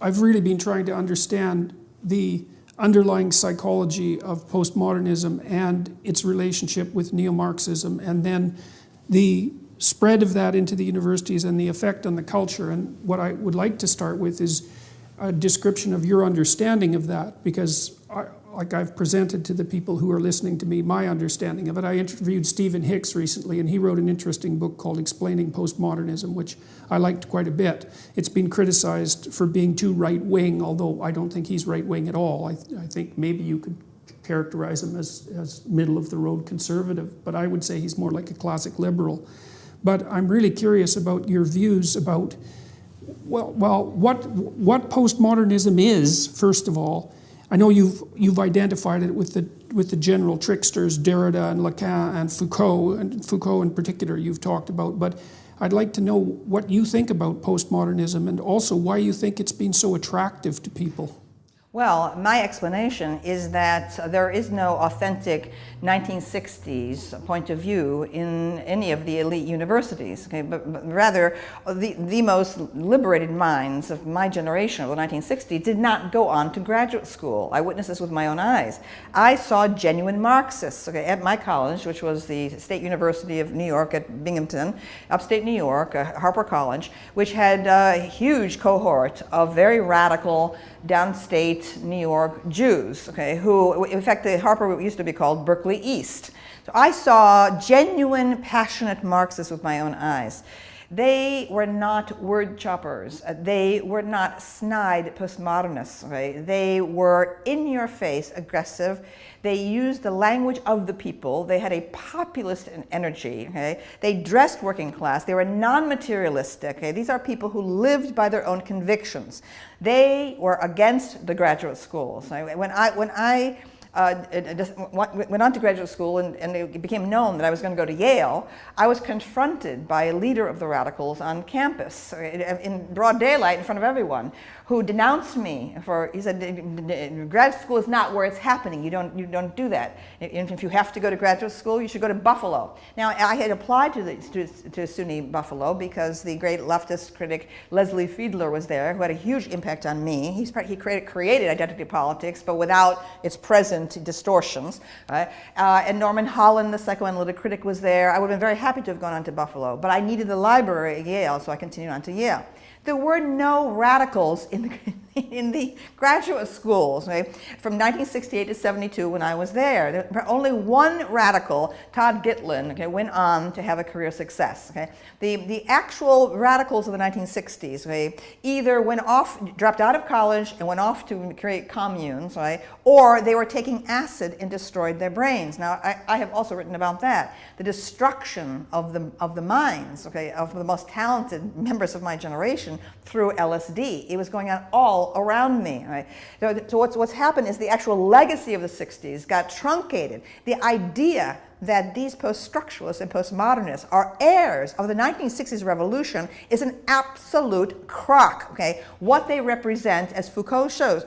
I've really been trying to understand the underlying psychology of postmodernism and its relationship with neo-Marxism, and then the spread of that into the universities and the effect on the culture. And what I would like to start with is a description of your understanding of that, because I've presented to the people who are listening to me my understanding of it. I interviewed Stephen Hicks recently, and he wrote an interesting book called Explaining Postmodernism, which I liked quite a bit. It's been criticized for being too right-wing, although I don't think he's right-wing at all. I think maybe you could characterize him as middle-of-the-road conservative, but I would say he's more like a classic liberal. But I'm really curious about your views about, what postmodernism is, first of all. I know you've identified it with the general tricksters, Derrida and Lacan and Foucault in particular you've talked about, but I'd like to know what you think about postmodernism and also why you think it's been so attractive to people. Well, my explanation is that there is no authentic 1960s point of view in any of the elite universities, okay? But rather, the most liberated minds of my generation of the 1960s did not go on to graduate school. I witnessed this with my own eyes. I saw genuine Marxists, okay, at my college, which was the State University of New York at Binghamton, upstate New York, Harper College, which had a huge cohort of very radical downstate New York Jews, okay, who, in fact, the Harper used to be called Berkeley East. So I saw genuine, passionate Marxists with my own eyes. They were not word choppers. They were not snide postmodernists. Okay? They were in-your-face aggressive. They used the language of the people. They had a populist energy. Okay? They dressed working class. They were non-materialistic. Okay? These are people who lived by their own convictions. They were against the graduate schools. When I went on to graduate school and it became known that I was going to go to Yale, I was confronted by a leader of the radicals on campus in broad daylight in front of everyone, who denounced me for, he said, grad school is not where it's happening. You don't do that. If you have to go to graduate school, you should go to Buffalo. Now, I had applied to SUNY Buffalo because the great leftist critic Leslie Fiedler was there, who had a huge impact on me. He created identity politics, but without its present distortions. Right? And Norman Holland, the psychoanalytic critic, was there. I would have been very happy to have gone on to Buffalo, but I needed the library at Yale, so I continued on to Yale. There were no radicals in the graduate schools, right? From 1968 to 72 when I was there. Only one radical, Todd Gitlin, okay, went on to have a career success. Okay? The actual radicals of the 1960s, okay, either dropped out of college and went off to create communes, right? Or they were taking acid and destroyed their brains. Now, I have also written about that. The destruction of the minds, okay, of the most talented members of my generation through LSD. It was going on all around me. Right? So what's happened is the actual legacy of the 60s got truncated. The idea that these post-structuralists and postmodernists are heirs of the 1960s revolution is an absolute crock. Okay? What they represent, as Foucault shows,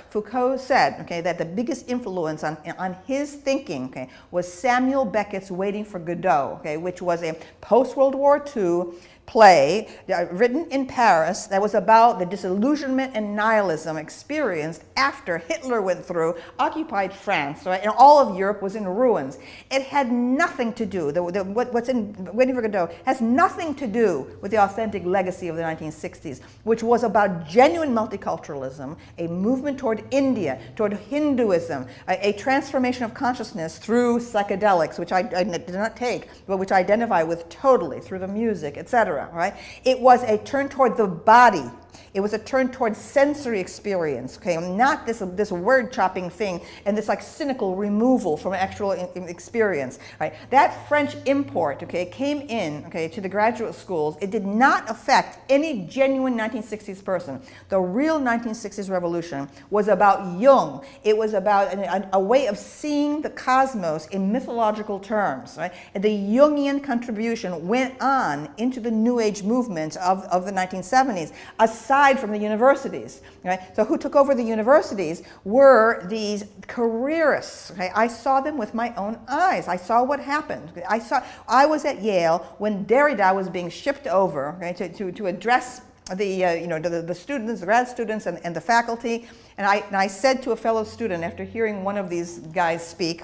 Foucault said, okay, that the biggest influence on his thinking, okay, was Samuel Beckett's Waiting for Godot, okay, which was a post-World War II play written in Paris that was about the disillusionment and nihilism experienced after Hitler went through occupied France, right? And all of Europe was in ruins. It had nothing to do, what's in Waiting for Godot has nothing to do with the authentic legacy of the 1960s, which was about genuine multiculturalism, a movement toward India, toward Hinduism, a transformation of consciousness through psychedelics, which I did not take, but which I identify with totally through the music, etc. Right? It was a turn toward the body. It was a turn towards sensory experience, okay, not this word chopping thing and this like cynical removal from actual experience, right? That French import, okay, came in, okay, to the graduate schools. It did not affect any genuine 1960s person. The real 1960s revolution was about Jung. It was about a way of seeing the cosmos in mythological terms, right? And the Jungian contribution went on into the New Age movement of the 1970s, aside from the universities. Right? So who took over the universities were these careerists. Okay? I saw them with my own eyes. I saw what happened. I was at Yale when Derrida was being shipped over, okay, to address the students, the grad students, and the faculty. And I said to a fellow student after hearing one of these guys speak,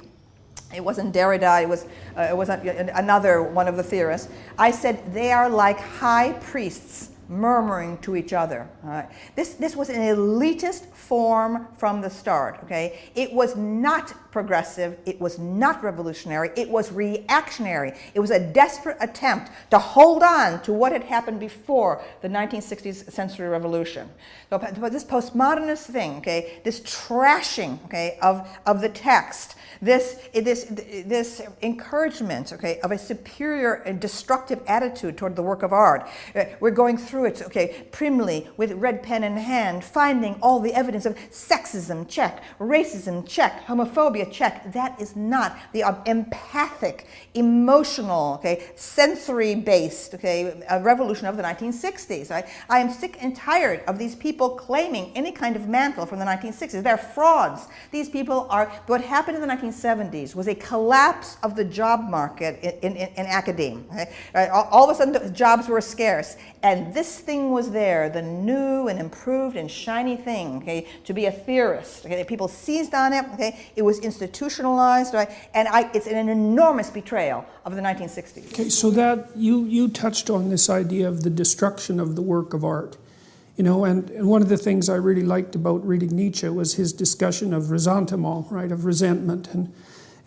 it wasn't Derrida, it was another one of the theorists. I said, they are like high priests murmuring to each other. All right. This was an elitist form from the start. Okay, it was not progressive. It was not revolutionary. It was reactionary. It was a desperate attempt to hold on to what had happened before the 1960s sensory revolution. So, but this postmodernist thing, okay, this trashing, okay, of the text, this encouragement, okay, of a superior and destructive attitude toward the work of art. We're going through it, okay, primly with red pen in hand, finding all the evidence of sexism, check, racism, check, homophobia, check. That is not the empathic, emotional, okay, sensory-based, okay, revolution of the 1960s. Right? I am sick and tired of these people claiming any kind of mantle from the 1960s. They're frauds. These people are. What happened in the 1970s was a collapse of the job market in academia. Okay? Right? All of a sudden, jobs were scarce, and this thing was there, the new and improved and shiny thing, okay, to be a theorist. Okay? People seized on it. Okay? It was institutionalized, right? And it's an enormous betrayal of the 1960s. Okay, so that you touched on this idea of the destruction of the work of art. You know, and one of the things I really liked about reading Nietzsche was his discussion of ressentiment, right, of resentment.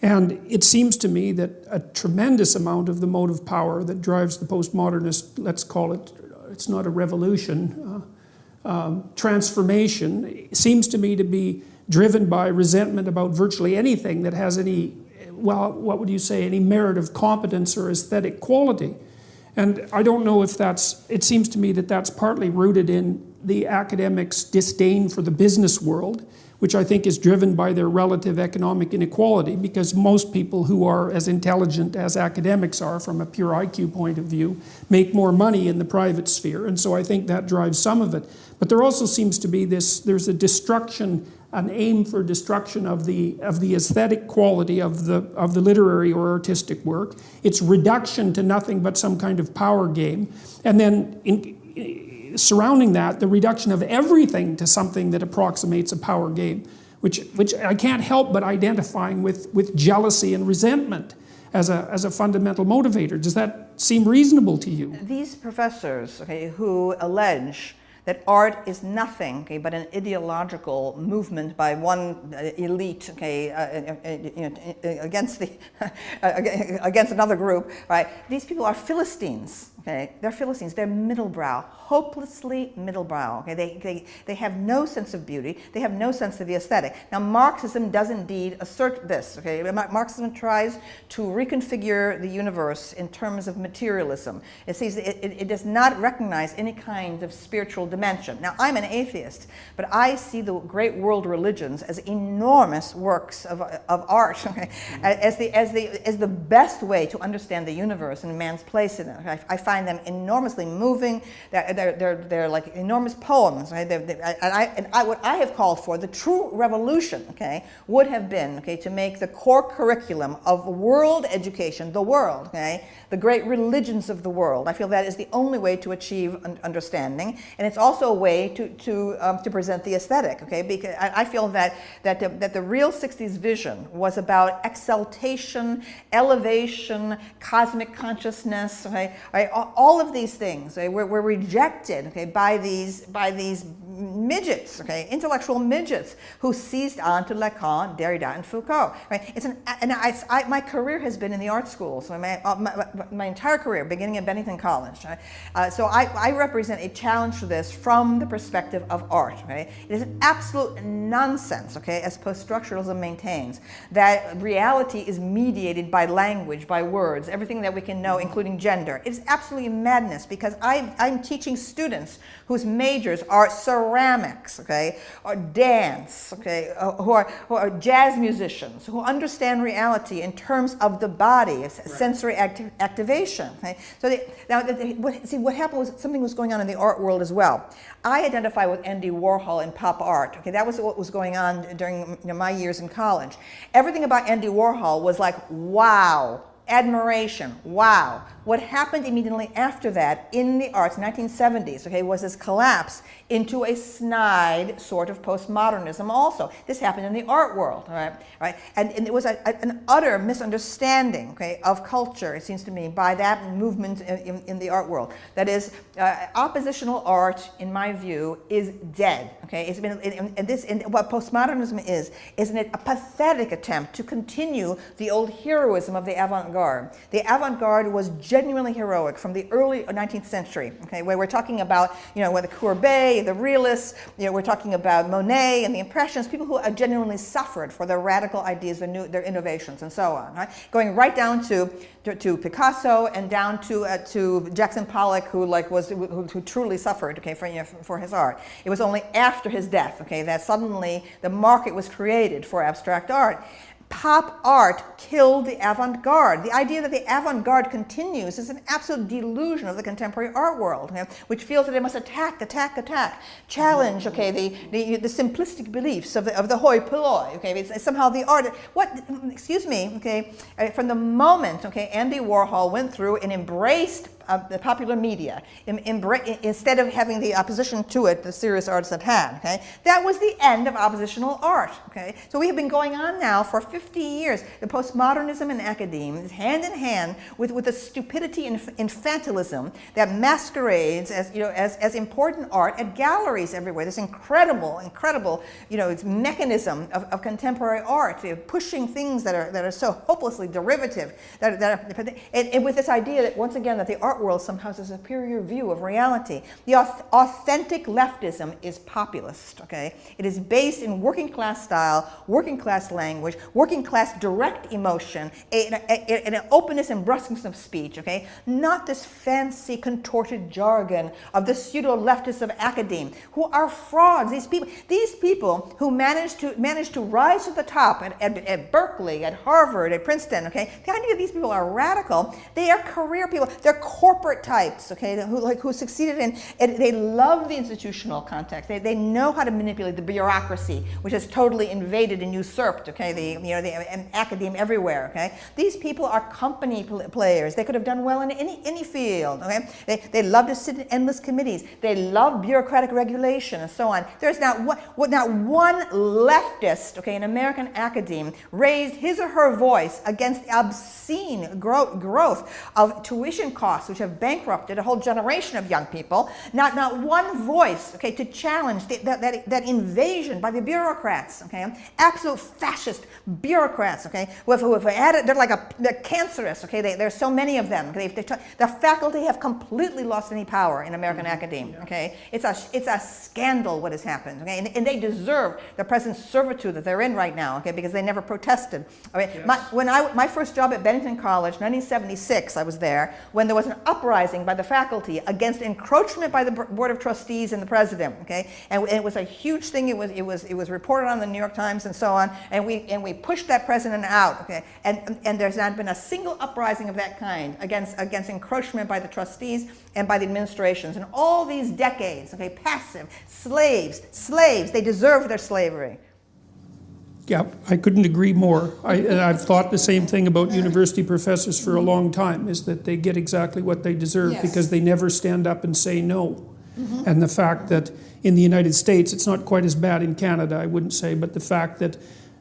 And it seems to me that a tremendous amount of the motive power that drives the postmodernist, let's call it, it's not a revolution, transformation, seems to me to be driven by resentment about virtually anything that has any, well, what would you say, any merit of competence or aesthetic quality. And I don't know if it seems to me that that's partly rooted in the academics' disdain for the business world, which I think is driven by their relative economic inequality, because most people who are as intelligent as academics are from a pure IQ point of view make more money in the private sphere, and so I think that drives some of it. But there also seems to be there's a destruction, an aim for destruction of the aesthetic quality of the literary or artistic work, its reduction to nothing but some kind of power game, and then surrounding that, the reduction of everything to something that approximates a power game, which I can't help but identifying with jealousy and resentment as a fundamental motivator. Does that seem reasonable to you? These professors, okay, who allege that art is nothing, okay, but an ideological movement by one elite, okay, against against another group, right? These people are Philistines. Okay, they're Philistines. They're middlebrow, hopelessly middlebrow. Okay, they have no sense of beauty. They have no sense of the aesthetic. Now, Marxism does indeed assert this. Okay, Marxism tries to reconfigure the universe in terms of materialism. It says it does not recognize any kind of spiritual dimension. Now, I'm an atheist, but I see the great world religions as enormous works of art, okay, as the best way to understand the universe and man's place in it. I find them enormously moving. They're like enormous poems. Right? What I have called for, the true revolution, okay, would have been, okay, to make the core curriculum of world education, the world, okay, the great religions of the world. I feel that is the only way to achieve understanding, and it's also a way to present the aesthetic. Okay, because I feel that the real '60s vision was about exaltation, elevation, cosmic consciousness. Okay, right? All of these things, okay, were rejected, okay, by these midgets, okay, intellectual midgets who seized on to Lacan, Derrida, and Foucault. Right? My career has been in the art schools. So my entire career, beginning at Bennington College. Right? So I represent a challenge to this from the perspective of art. Right? It is an absolute nonsense, okay, as post-structuralism maintains, that reality is mediated by language, by words, everything that we can know, including gender. It is absolutely madness, because I'm teaching students whose majors are ceramics, okay, or dance, okay, who are jazz musicians, who understand reality in terms of the body, sensory activation. Okay? So what happened was something was going on in the art world as well. I identify with Andy Warhol in pop art. Okay, that was what was going on during my years in college. Everything about Andy Warhol was like, wow. Admiration, wow. What happened immediately after that in the arts, 1970s, okay, was this collapse into a snide sort of postmodernism also. This happened in the art world, right? And it was an utter misunderstanding, okay, of culture, it seems to me, by that movement in the art world. That is, oppositional art, in my view, is dead, okay? It's been, and what postmodernism is a pathetic attempt to continue the old heroism of the avant-garde. The avant-garde was genuinely heroic from the early 19th century, okay, where we're talking about, you know, the Courbet, the realists, you know, we're talking about Monet and the Impressionists, people who genuinely suffered for their radical ideas, their innovations, and so on, right? Going right down to Picasso and down to Jackson Pollock, who truly suffered, okay, for his art. It was only after his death, okay, that suddenly the market was created for abstract art. Pop art killed the avant-garde. The idea that the avant-garde continues is an absolute delusion of the contemporary art world, okay, which feels that it must attack, challenge, okay, the simplistic beliefs of the hoi polloi, okay, it's somehow the art. Excuse me, okay, from the moment, okay, Andy Warhol went through and embraced the popular media, instead of having the opposition to it, the serious artists had had, okay? That was the end of oppositional art, okay? So we have been going on now for 50 years. The postmodernism in academia is hand in hand with the stupidity and infantilism that masquerades as, you know, as important art at galleries everywhere. This incredible, you know, it's mechanism of contemporary art, you know, pushing things that are so hopelessly derivative, and with this idea that, once again, that the art world somehow has a superior view of reality. The authentic leftism is populist, okay? It is based in working class style, working class language, working class direct emotion, an openness and brusqueness of speech, okay? Not this fancy contorted jargon of the pseudo-leftists of academe, who are frauds. These people who managed to rise to the top at Berkeley, at Harvard, at Princeton, okay? The idea that these people are radical, they are career people, they're corporate types, okay, who succeeded in, and they love the institutional context. They know how to manipulate the bureaucracy, which has totally invaded and usurped, okay, the academe everywhere, okay. These people are company players. They could have done well in any field, okay. They love to sit in endless committees. They love bureaucratic regulation and so on. There's not one leftist, okay, in American academe raised his or her voice against obscene growth of tuition costs, which have bankrupted a whole generation of young people. Not one voice, okay, to challenge that invasion by the bureaucrats, okay, absolute fascist bureaucrats, okay. They're cancerous, okay. There's so many of them. The faculty have completely lost any power in American academia, okay. It's a scandal what has happened, okay, and they deserve the present servitude that they're in right now, okay, because they never protested. Okay? Yes. My first job at Bennington College, 1976, I was there when there was an uprising by the faculty against encroachment by the Board of Trustees and the president, okay, and it was a huge thing. It was reported on the New York Times and so on, and we pushed that president out, okay, and there's not been a single uprising of that kind against encroachment by the trustees and by the administrations in all these decades, okay, passive slaves, they deserve their slavery. Yeah, I couldn't agree more. I've thought the same thing about university professors for a long time, is that they get exactly what they deserve. Yes. Because they never stand up and say no. Mm-hmm. And the fact that in the United States, it's not quite as bad in Canada, I wouldn't say, but the fact that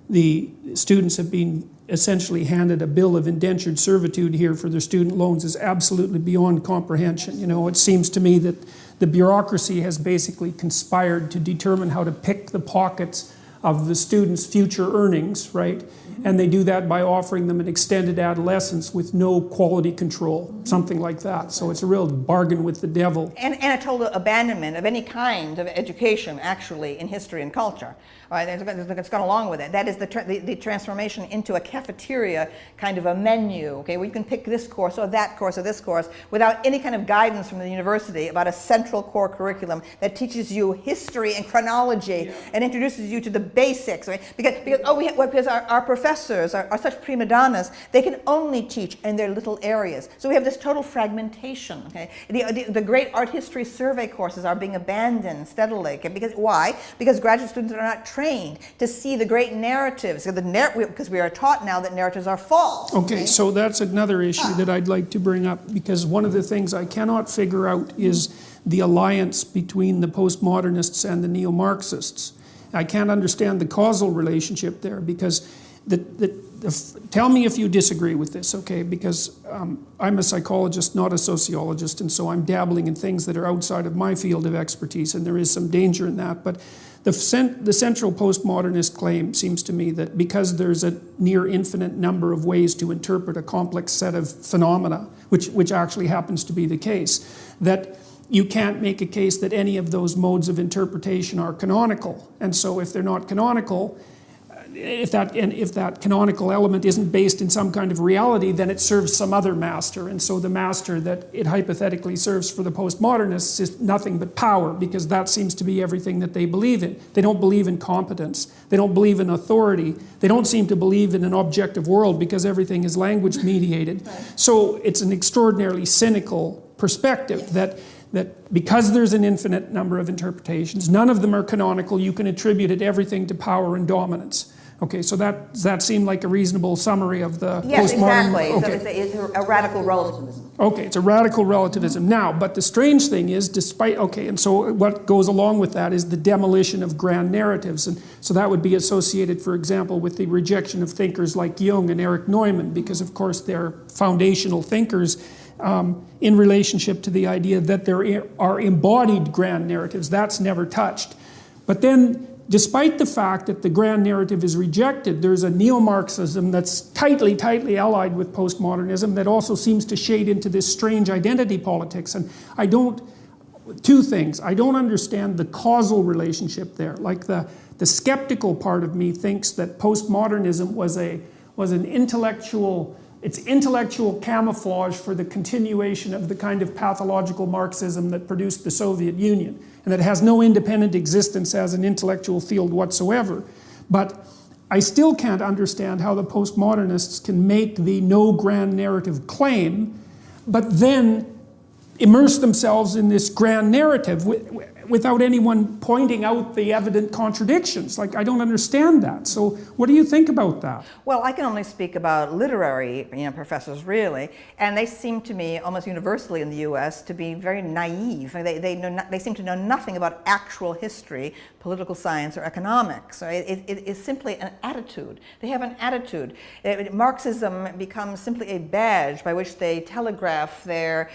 the students have been essentially handed a bill of indentured servitude here for their student loans is absolutely beyond comprehension. You know, it seems to me that the bureaucracy has basically conspired to determine how to pick the pockets of the students' future earnings, right? Mm-hmm. And they do that by offering them an extended adolescence with no quality control, something like that. So it's a real bargain with the devil. And a total abandonment of any kind of education, actually, in history and culture. All right, it's gone along with it. That is the transformation into a cafeteria kind of a menu, okay, where you can pick this course or that course or this course without any kind of guidance from the university about a central core curriculum that teaches you history and chronology, yeah, and introduces you to the basics, right? Because our professors professors are such prima donnas, they can only teach in their little areas. So we have this total fragmentation. Okay? The great art history survey courses are being abandoned steadily. Okay? Because why? Because graduate students are not trained to see the great narratives. Because we are taught now that narratives are false. Okay, so that's another issue that I'd like to bring up, because one of the things I cannot figure out is the alliance between the postmodernists and the neo-Marxists. I can't understand the causal relationship there, because tell me if you disagree with this, okay? Because I'm a psychologist, not a sociologist, and so I'm dabbling in things that are outside of my field of expertise, and there is some danger in that. But the central postmodernist claim seems to me that because there's a near infinite number of ways to interpret a complex set of phenomena, which actually happens to be the case, that you can't make a case that any of those modes of interpretation are canonical. And so if they're not canonical, if that canonical element isn't based in some kind of reality, then it serves some other master. And so the master that it hypothetically serves for the postmodernists is nothing but power, because that seems to be everything that they believe in. They don't believe in competence. They don't believe in authority. They don't seem to believe in an objective world, because everything is language mediated. So it's an extraordinarily cynical perspective that because there's an infinite number of interpretations, none of them are canonical, you can attribute everything to power and dominance. Okay, so does that seem like a reasonable summary of the yes, postmodern? Exactly. Okay. So it's a radical relativism. Okay, it's a radical relativism. Now, but the strange thing is, and so what goes along with that is the demolition of grand narratives. And so that would be associated, for example, with the rejection of thinkers like Jung and Erich Neumann, because of course they're foundational thinkers in relationship to the idea that there are embodied grand narratives. That's never touched. But then, despite the fact that the grand narrative is rejected, there's a neo-Marxism that's tightly allied with postmodernism that also seems to shade into this strange identity politics. And two things. I don't understand the causal relationship there. Like the skeptical part of me thinks that postmodernism was an intellectual camouflage for the continuation of the kind of pathological Marxism that produced the Soviet Union, and that has no independent existence as an intellectual field whatsoever. But I still can't understand how the postmodernists can make the no grand narrative claim, but then immerse themselves in this grand narrative without anyone pointing out the evident contradictions. Like, I don't understand that. So what do you think about that? Well, I can only speak about literary professors, really, and they seem to me, almost universally in the US, to be very naive. They seem to know nothing about actual history, political science, or economics. So it is simply an attitude. They have an attitude. Marxism becomes simply a badge by which they telegraph their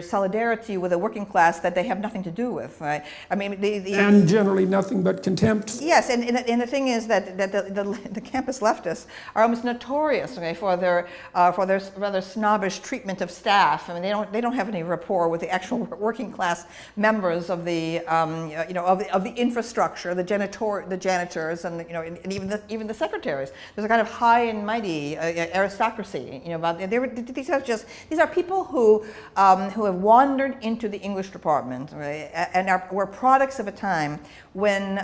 solidarity with a working class that they have nothing to do with, right? I mean, and generally nothing but contempt. Yes, and the thing is that the campus leftists are almost notorious, okay, for their rather snobbish treatment of staff. I mean, they don't have any rapport with the actual working class members of the of the infrastructure, the janitors, and and even the secretaries. There's a kind of high and mighty aristocracy, about these are people who have wandered into the English department, right? And were products of a time when,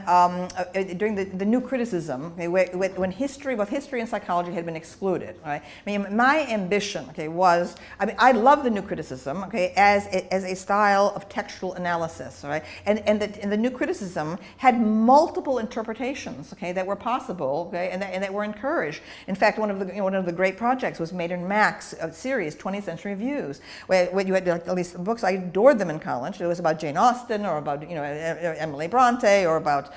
during the new criticism, okay, when both history and psychology had been excluded. Right? I mean, my ambition, okay, was, I love the new criticism, okay, as a style of textual analysis, right? And the new criticism had multiple interpretations, okay, that were possible, okay, and that were encouraged. In fact, one of the great projects was Maynard Mack's series, 20th Century Views, where you had at least books. I adored them in college. It was about Jane Austen, or about Emily Bronte, or about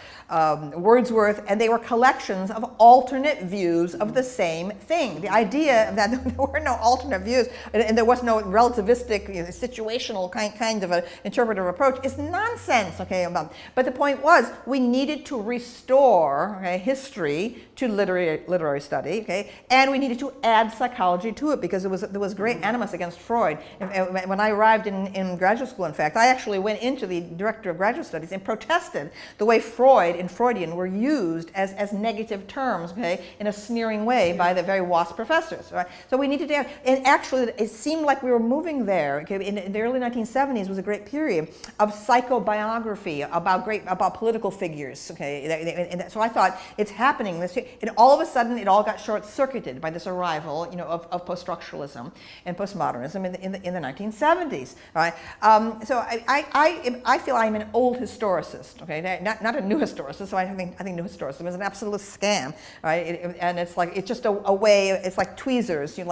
Wordsworth, and they were collections of alternate views of the same thing. The idea that there were no alternate views and there was no relativistic, situational kind of an interpretive approach is nonsense. Okay, but the point was we needed to restore history to literary study. Okay, and we needed to add psychology to it because there was great animus against Freud. When I arrived in graduate school, in fact, I actually went into to the director of graduate studies and protested the way Freud and Freudian were used as negative terms, okay, in a sneering way by the very WASP professors, right? So we needed to have, and actually it seemed like we were moving there, okay, in the early 1970s was a great period of psychobiography about political figures, okay, and so I thought it's happening this year, and all of a sudden it all got short-circuited by this arrival, you know, of post-structuralism and postmodernism in the 1970s, right? So I feel I'm an old historicist, okay, not a new historicist. So I think new historicism is an absolute scam, right? And it's like it's just a way. It's like tweezers. You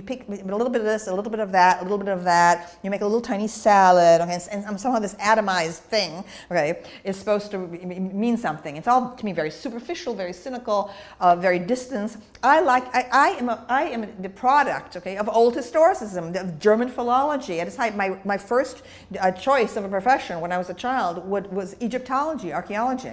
pick a little bit of this, a little bit of that, a little bit of that. You make a little tiny salad, okay, and somehow this atomized thing, okay, is supposed to mean something. It's all to me very superficial, very cynical, very distant. I am the product, okay, of old historicism, of German philology. At its height, my first choice of a profession when I was a child was Egyptology, archaeology.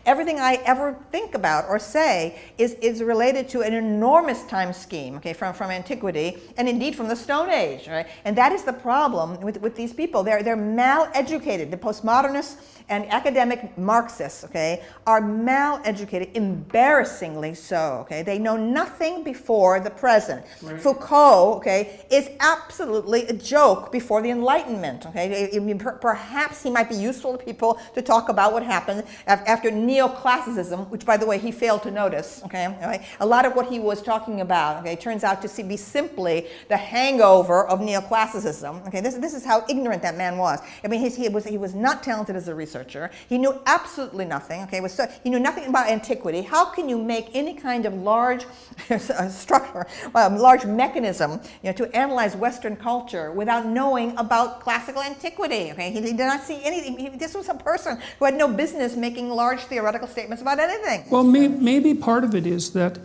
Everything I ever think about or say is related to an enormous time scheme, okay, from antiquity and indeed from the Stone Age, right? And that is the problem with these people. They're mal-educated. The postmodernists and academic Marxists, okay, are mal-educated, embarrassingly so, okay? They know nothing before the present. Right. Foucault, okay, is absolutely a joke before the Enlightenment, okay? Perhaps he might be useful to people to talk about what happened after neoclassicism, which, by the way, he failed to notice, okay? A lot of what he was talking about, okay, turns out to be simply the hangover of neoclassicism, okay? This is how ignorant that man was. I mean, he was not talented as a researcher. He knew absolutely nothing, okay? He knew nothing about antiquity. How can you make any kind of large structure, large mechanism, you know, to analyze Western culture without knowing about classical antiquity, okay? He did not see anything. This was a person who had no business making large theoretical statements about anything. Well, maybe part of it is that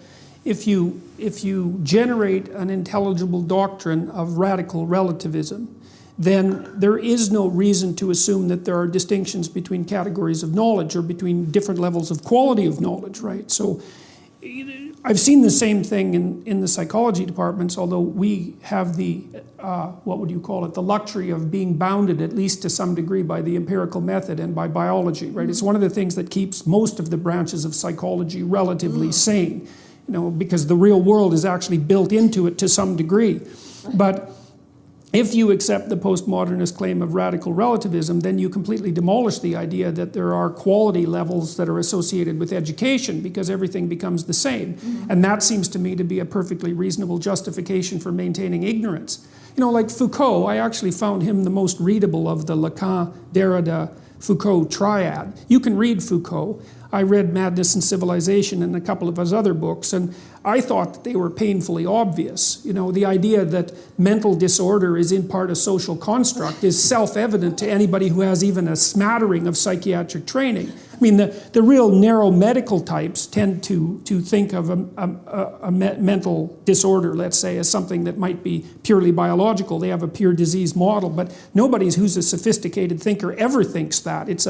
if you generate an intelligible doctrine of radical relativism, then there is no reason to assume that there are distinctions between categories of knowledge or between different levels of quality of knowledge, right? So I've seen the same thing in the psychology departments, although we have the, what would you call it, the luxury of being bounded at least to some degree by the empirical method and by biology, right? It's one of the things that keeps most of the branches of psychology relatively sane, you know, because the real world is actually built into it to some degree. But if you accept the postmodernist claim of radical relativism, then you completely demolish the idea that there are quality levels that are associated with education because everything becomes the same. Mm-hmm. And that seems to me to be a perfectly reasonable justification for maintaining ignorance. You know, like Foucault, I actually found him the most readable of the Lacan, Derrida, Foucault triad. You can read Foucault. I read Madness and Civilization and a couple of his other books, and I thought that they were painfully obvious. You know, the idea that mental disorder is in part a social construct is self-evident to anybody who has even a smattering of psychiatric training. I mean, the real narrow medical types tend to think of a mental disorder, let's say, as something that might be purely biological. They have a pure disease model, but nobody who's a sophisticated thinker ever thinks that. It's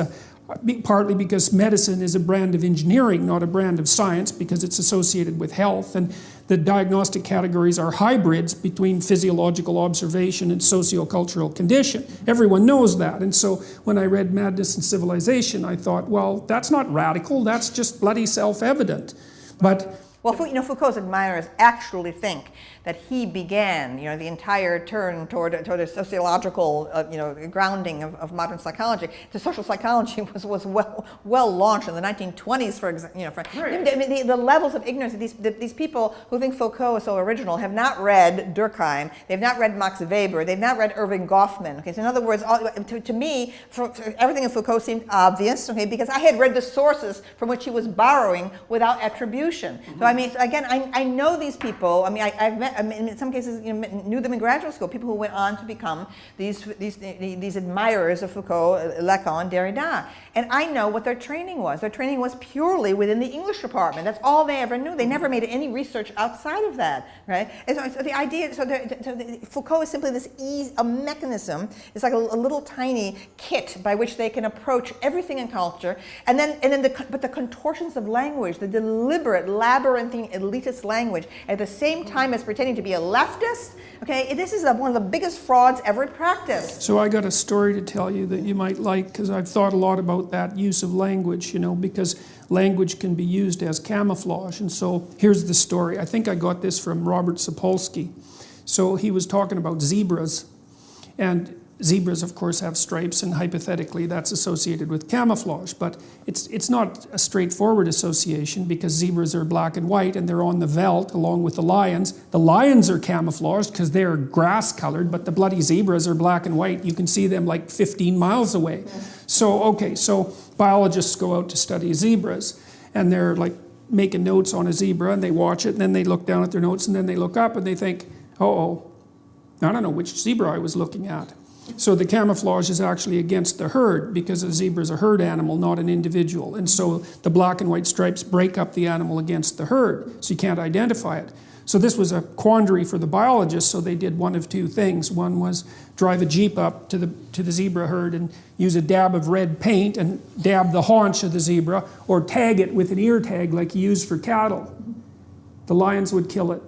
partly because medicine is a brand of engineering, not a brand of science, because it's associated with health, and the diagnostic categories are hybrids between physiological observation and sociocultural condition. Everyone knows that, and so when I read Madness and Civilization, I thought, well, that's not radical, that's just bloody self-evident. But well, you know, Foucault's admirers actually think that he began, you know, the entire turn toward a sociological, you know, grounding of modern psychology. The social psychology was well launched in the 1920s, for example. You know, right. The levels of ignorance of these people who think Foucault is so original have not read Durkheim, they've not read Max Weber, they've not read Irving Goffman. Okay, so in other words, to me, everything in Foucault seemed obvious. Okay, because I had read the sources from which he was borrowing without attribution. Mm-hmm. So I mean, again, I know these people. I mean, I've met. I mean, in some cases, you know, knew them in graduate school. People who went on to become these admirers of Foucault, Lacan, Derrida, and I know what their training was. Their training was purely within the English department. That's all they ever knew. They never made any research outside of that, right? And so the idea, Foucault is simply a mechanism. It's like a little tiny kit by which they can approach everything in culture, but the contortions of language, the deliberate labyrinthine elitist language, at the same time as pretending pretending to be a leftist. Okay, this is one of the biggest frauds ever practiced. So I got a story to tell you that you might like, because I've thought a lot about that use of language, because language can be used as camouflage. And so here's the story. I think I got this from Robert Sapolsky. So he was talking about zebras, and zebras, of course, have stripes, and hypothetically that's associated with camouflage. But it's not a straightforward association, because zebras are black and white and they're on the veldt along with the lions. The lions are camouflaged because they're grass colored, but the bloody zebras are black and white. You can see them like 15 miles away. So biologists go out to study zebras, and they're like making notes on a zebra, and they watch it, and then they look down at their notes, and then they look up and they think, I don't know which zebra I was looking at. So the camouflage is actually against the herd, because a zebra is a herd animal, not an individual. And so the black and white stripes break up the animal against the herd, so you can't identify it. So this was a quandary for the biologists, so they did one of two things. One was drive a jeep up to the zebra herd and use a dab of red paint and dab the haunch of the zebra, or tag it with an ear tag like you use for cattle. The lions would kill it.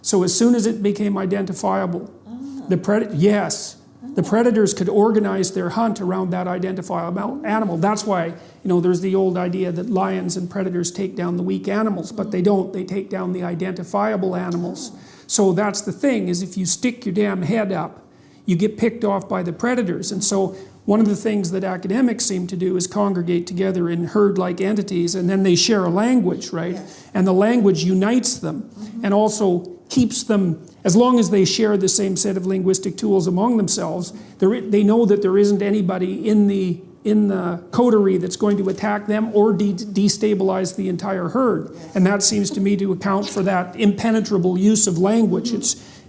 So as soon as it became identifiable, the predators could organize their hunt around that identifiable animal. That's why, there's the old idea that lions and predators take down the weak animals, but they don't. They take down the identifiable animals. So that's the thing, is if you stick your damn head up, you get picked off by the predators. And so one of the things that academics seem to do is congregate together in herd-like entities, and then they share a language, right? Yes. And the language unites them, and also keeps them, as long as they share the same set of linguistic tools among themselves, they know that there isn't anybody in the coterie that's going to attack them or destabilize the entire herd. Yes. And that seems to me to account for that impenetrable use of language.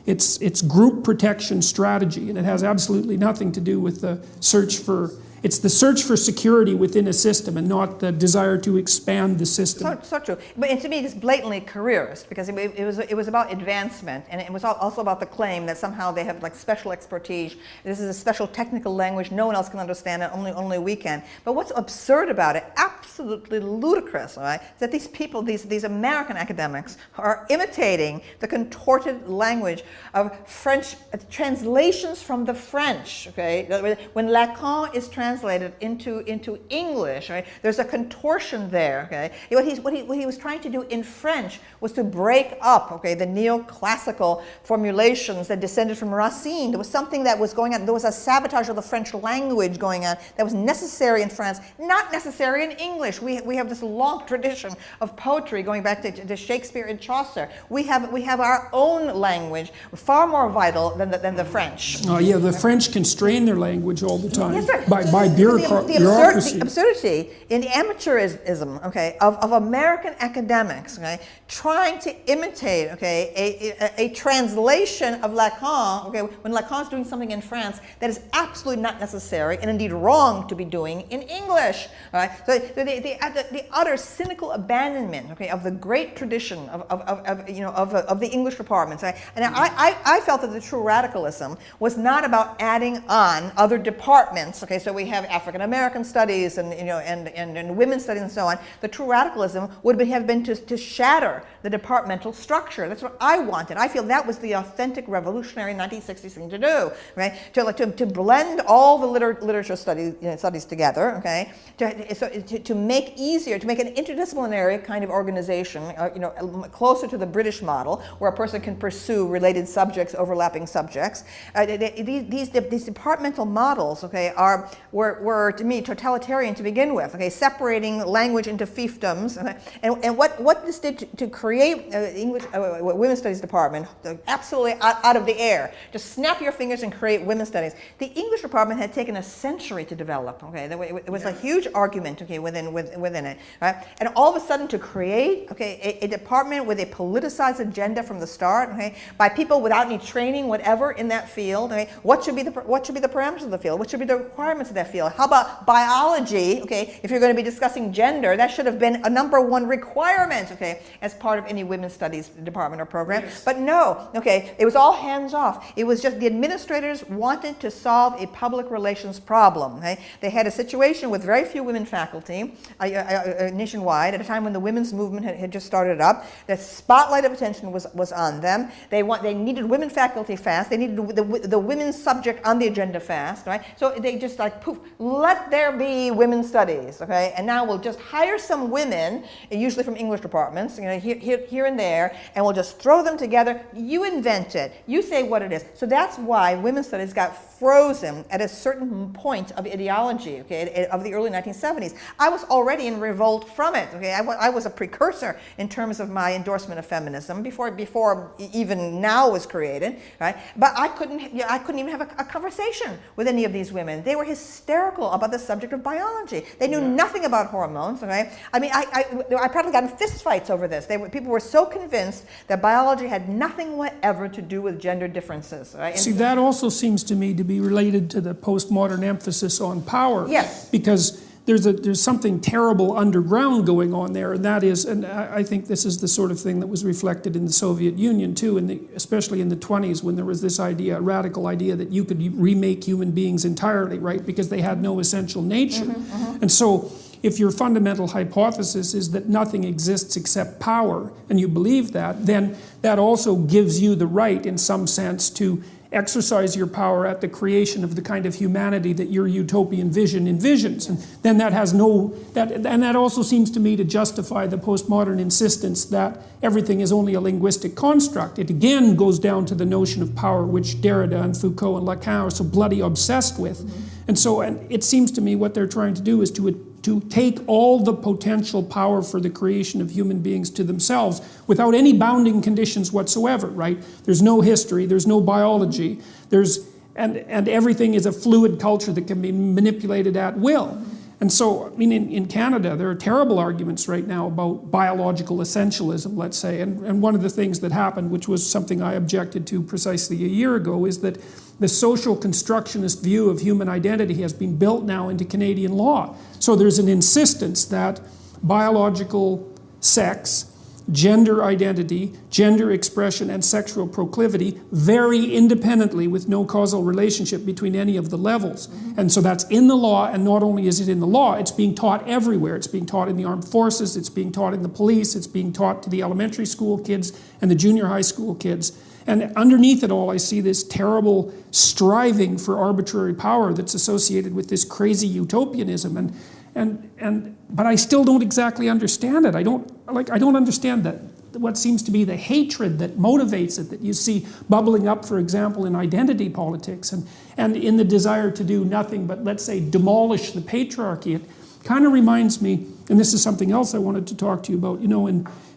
It's group protection strategy, and it has absolutely nothing to do with the search for security within a system, and not the desire to expand the system. So true. But to me, it's blatantly careerist, because it was about advancement, and it was also about the claim that somehow they have like special expertise. This is a special technical language. No one else can understand it. Only we can. But what's absurd about it, absolutely ludicrous, right, is that these people, these American academics, are imitating the contorted language of French translations from the French. Okay, when Lacan is translated into English, right? There's a contortion there. Okay, what he was trying to do in French was to break up, okay, the neoclassical formulations that descended from Racine. There was something that was going on. There was a sabotage of the French language going on that was necessary in France, not necessary in English. We have this long tradition of poetry going back to Shakespeare and Chaucer. We have our own language, far more vital than the French. Oh yeah, the French constrain their language all the time. Yes, sir. By bureaucracy. The absurdity in the amateurism, okay, of American academics, okay, trying to imitate, okay, a translation of Lacan, okay, when Lacan's doing something in France that is absolutely not necessary and indeed wrong to be doing in English. All right, so the utter cynical abandonment, okay, of the great tradition of the English departments. Right? And I felt that the true radicalism was not about adding on other departments. Okay, so we have African American studies and women's studies and so on. The true radicalism would have been to shatter the departmental structure. That's what I wanted. I feel that was the authentic revolutionary 1960s thing to do, right? To blend all the literature studies together, okay? To make easier, to make an interdisciplinary kind of organization, closer to the British model, where a person can pursue related subjects, overlapping subjects. These departmental models, okay, were to me totalitarian to begin with, okay, separating language into fiefdoms, okay? And what this did to create English women's studies department, absolutely out of the air. Just snap your fingers and create women's studies. The English department had taken a century to develop. Okay, it was a huge argument, okay, within it, right? And all of a sudden, to create, okay, a department with a politicized agenda from the start, okay, by people without any training, whatever, in that field. Okay, what should be the parameters of the field? What should be the requirements of that field? How about biology? Okay, if you're going to be discussing gender, that should have been a #1 requirement, okay, as part of any women's studies department or program. Yes. But no, okay, it was all hands off. It was just the administrators wanted to solve a public relations problem. Okay? They had a situation with very few women faculty. happening nationwide at a time when the women's movement had just started up. The spotlight of attention was on them. They needed women faculty fast. They needed the women's subject on the agenda fast, right? So they just like, poof, let there be women's studies, okay? And now we'll just hire some women, usually from English departments, here and there, and we'll just throw them together. You invent it. You say what it is. So that's why women's studies got frozen at a certain point of ideology, okay, of the early 1970s. I was already in revolt from it, okay? I was a precursor in terms of my endorsement of feminism before even now was created, right? But I couldn't even have a conversation with any of these women. They were hysterical about the subject of biology. They knew nothing about hormones, okay? I mean, I probably got in fist fights over this. People were so convinced that biology had nothing whatever to do with gender differences, right? See, that also seems to me to be related to the postmodern emphasis on power. Yes. Because there's something terrible underground going on there, and that is, and I think this is the sort of thing that was reflected in the Soviet Union too, especially in the 20s, when there was this idea, a radical idea, that you could remake human beings entirely, right? Because they had no essential nature. And so, if your fundamental hypothesis is that nothing exists except power, and you believe that, then that also gives you the right, in some sense, to exercise your power at the creation of the kind of humanity that your utopian vision envisions. And then that has and that also seems to me to justify the postmodern insistence that everything is only a linguistic construct. It again goes down to the notion of power, which Derrida and Foucault and Lacan are so bloody obsessed with. And it seems to me what they're trying to do is to take all the potential power for the creation of human beings to themselves without any bounding conditions whatsoever, right? There's no history, there's no biology, and everything is a fluid culture that can be manipulated at will. And so, I mean, in Canada, there are terrible arguments right now about biological essentialism, let's say. And one of the things that happened, which was something I objected to precisely a year ago, is that the social constructionist view of human identity has been built now into Canadian law. So there's an insistence that biological sex, gender identity, gender expression, and sexual proclivity vary independently with no causal relationship between any of the levels. And so that's in the law, and not only is it in the law, it's being taught everywhere. It's being taught in the armed forces, it's being taught in the police, it's being taught to the elementary school kids and the junior high school kids. And underneath it all, I see this terrible striving for arbitrary power that's associated with this crazy utopianism. But I still don't exactly understand it. I don't understand that what seems to be the hatred that motivates it, that you see bubbling up, for example, in identity politics and in the desire to do nothing but, let's say, demolish the patriarchy. It kind of reminds me, and this is something else I wanted to talk to you about,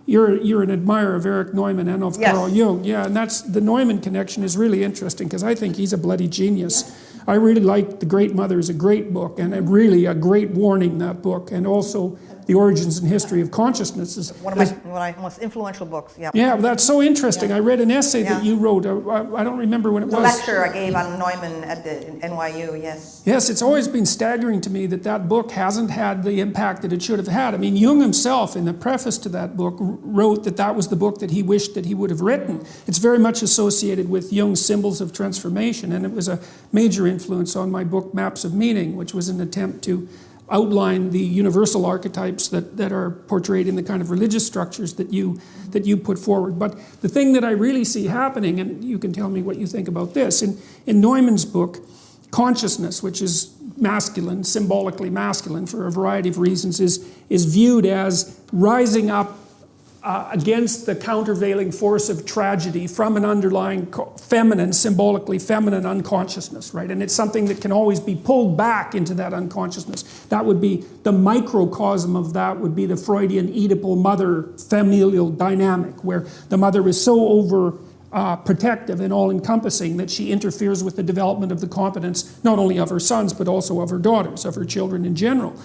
you're an admirer of Erich Neumann and of Carl Jung. Yeah, and the Neumann connection is really interesting because I think he's a bloody genius. I really like The Great Mother is a great book, and really a great warning, that book, and also The Origins and History of Consciousness is one of my most influential books. Yeah. Yeah, that's so interesting. I read an essay that you wrote. I don't remember when it was. A lecture I gave on Neumann at the NYU. Yes. Yes, it's always been staggering to me that book hasn't had the impact that it should have had. I mean, Jung himself, in the preface to that book, wrote that was the book that he wished that he would have written. It's very much associated with Jung's Symbols of Transformation, and it was a major influence on my book Maps of Meaning, which was an attempt to outline the universal archetypes that are portrayed in the kind of religious structures that you put forward. But the thing that I really see happening, and you can tell me what you think about this, in Neumann's book, consciousness, which is masculine, symbolically masculine for a variety of reasons, is viewed as rising up against the countervailing force of tragedy from an underlying feminine, symbolically feminine unconsciousness, right? And it's something that can always be pulled back into that unconsciousness. That would be the microcosm of that would be the Freudian Oedipal mother familial dynamic, where the mother is so over protective and all-encompassing that she interferes with the development of the competence not only of her sons but also of her daughters, of her children in general.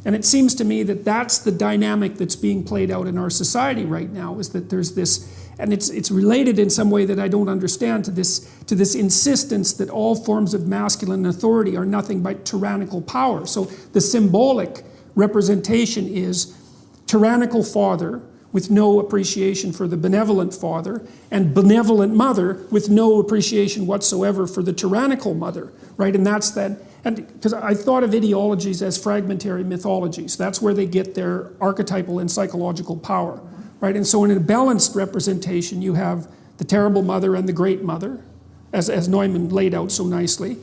And it seems to me that that's the dynamic that's being played out in our society right now, is that there's this, and it's related in some way that I don't understand, to this insistence that all forms of masculine authority are nothing but tyrannical power. So the symbolic representation is tyrannical father with no appreciation for the benevolent father, and benevolent mother with no appreciation whatsoever for the tyrannical mother, right? And that's that. and because I thought of ideologies as fragmentary mythologies. That's where they get their archetypal and psychological power, right? And so in a balanced representation, you have the terrible mother and the great mother, as Neumann laid out so nicely.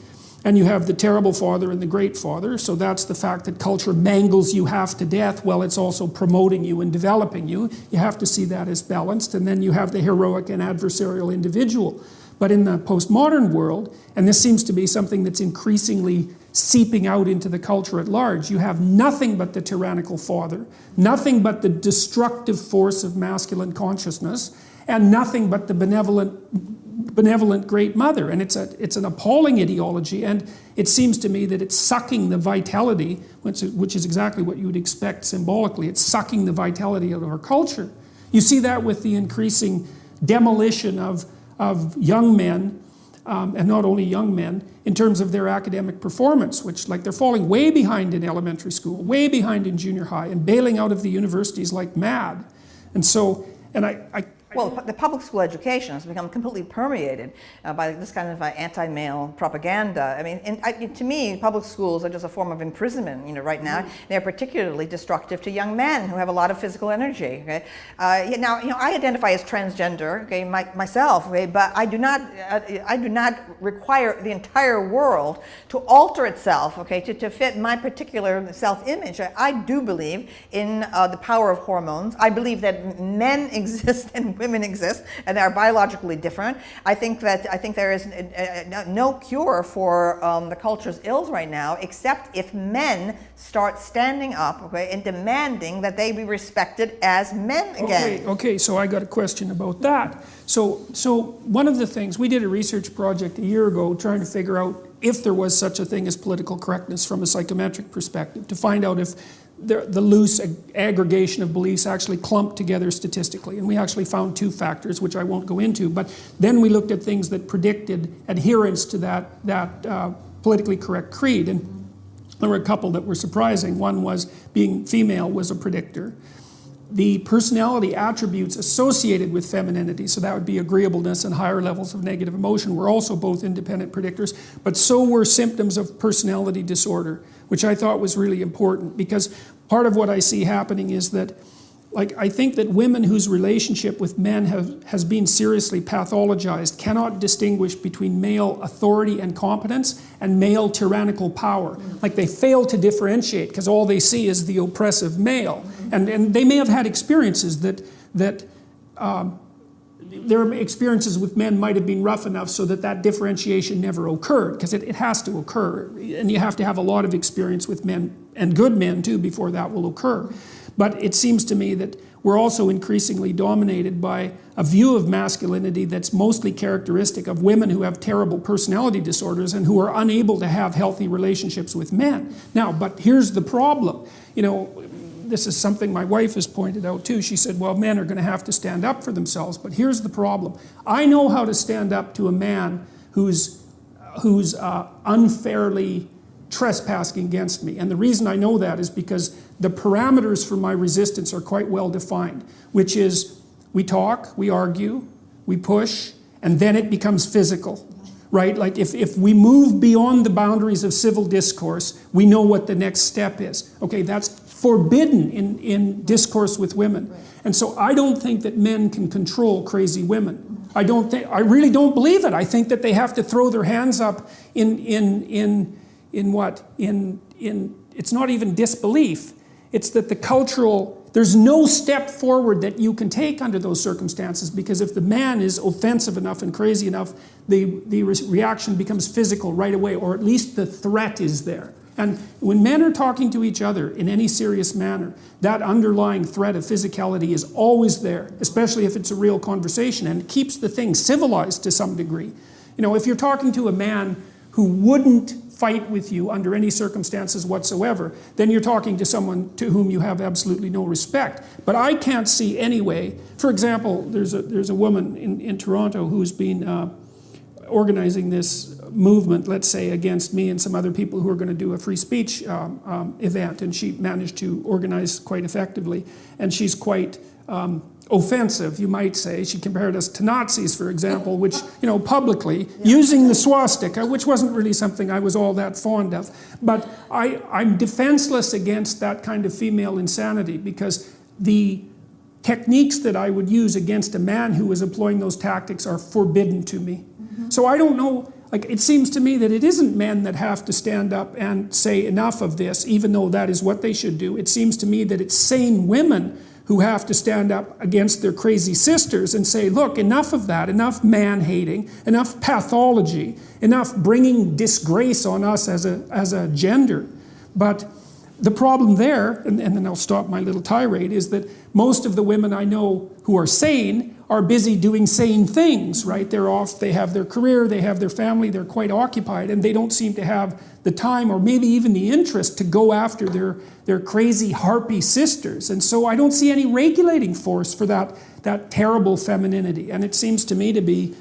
And you have the terrible father and the great father. So that's the fact that culture mangles you half to death while it's also promoting you and developing you. You have to see that as balanced. And then you have the heroic and adversarial individual. But in the postmodern world, and this seems to be something that's increasingly seeping out into the culture at large, you have nothing but the tyrannical father, nothing but the destructive force of masculine consciousness, and nothing but the benevolent great mother. And it's an appalling ideology, and it seems to me that it's sucking the vitality, which is exactly what you would expect symbolically. It's sucking the vitality out of our culture. You see that with the increasing demolition of young men, and not only young men, in terms of their academic performance, which, like, they're falling way behind in elementary school, way behind in junior high, and bailing out of the universities like mad. And so, and well, the public school education has become completely permeated by this kind of anti-male propaganda. I mean, to me, public schools are just a form of imprisonment. You know, right now they're particularly destructive to young men who have a lot of physical energy. Okay, now, you know, I identify as transgender, okay, myself, okay, but I do not require the entire world to alter itself, okay, to fit my particular self-image. I do believe in the power of hormones. I believe that men exist and women exist and are biologically different. I think there is no cure for the culture's ills right now, except if men start standing up, okay, and demanding that they be respected as men again. Okay, so I got a question about that. So one of the things, we did a research project a year ago trying to figure out if there was such a thing as political correctness from a psychometric perspective, to find out if the loose aggregation of beliefs actually clumped together statistically. And we actually found two factors, which I won't go into, but then we looked at things that predicted adherence to that politically correct creed. And there were a couple that were surprising. One was being female was a predictor. The personality attributes associated with femininity, so that would be agreeableness and higher levels of negative emotion, were also both independent predictors, but so were symptoms of personality disorder, which I thought was really important, because part of what I see happening is that, like, I think that women whose relationship with men has been seriously pathologized cannot distinguish between male authority and competence and male tyrannical power. Like, they fail to differentiate because all they see is the oppressive male. And they may have had experiences that their experiences with men might have been rough enough so that differentiation never occurred, because it has to occur. And you have to have a lot of experience with men, and good men too, before that will occur. But it seems to me that we're also increasingly dominated by a view of masculinity that's mostly characteristic of women who have terrible personality disorders and who are unable to have healthy relationships with men. Now, but here's the problem. You know, this is something my wife has pointed out too. She said, well, men are going to have to stand up for themselves, but here's the problem. I know how to stand up to a man who's unfairly trespassing against me. And the reason I know that is because the parameters for my resistance are quite well defined, which is we talk, we argue, we push, and then it becomes physical, right? Like if we move beyond the boundaries of civil discourse, we know what the next step is. Okay, that's forbidden in discourse with women. Right. And so I don't think that men can control crazy women. I really don't believe it. I think that they have to throw their hands up in it's not even disbelief. It's that there's no step forward that you can take under those circumstances, because if the man is offensive enough and crazy enough, the reaction becomes physical right away, or at least the threat is there. And when men are talking to each other in any serious manner, that underlying threat of physicality is always there, especially if it's a real conversation, and it keeps the thing civilized to some degree. You know, if you're talking to a man who wouldn't fight with you under any circumstances whatsoever, then you're talking to someone to whom you have absolutely no respect. But I can't see any way. For example, there's a woman in Toronto who's been organizing this movement, let's say, against me and some other people who are going to do a free speech event, and she managed to organize quite effectively. And she's quite offensive, you might say. She compared us to Nazis, for example, which, publicly, using the swastika, which wasn't really something I was all that fond of. But I'm defenseless against that kind of female insanity, because the techniques that I would use against a man who was employing those tactics are forbidden to me. So I don't know, it seems to me that it isn't men that have to stand up and say enough of this, even though that is what they should do. It seems to me that it's sane women who have to stand up against their crazy sisters and say, look, enough of that, enough man-hating, enough pathology, enough bringing disgrace on us as a gender. But the problem there, and then I'll stop my little tirade, is that most of the women I know who are sane are busy doing sane things, right? They're off, they have their career, they have their family, they're quite occupied, and they don't seem to have the time or maybe even the interest to go after their crazy harpy sisters. And so I don't see any regulating force for that terrible femininity. And it seems to me to be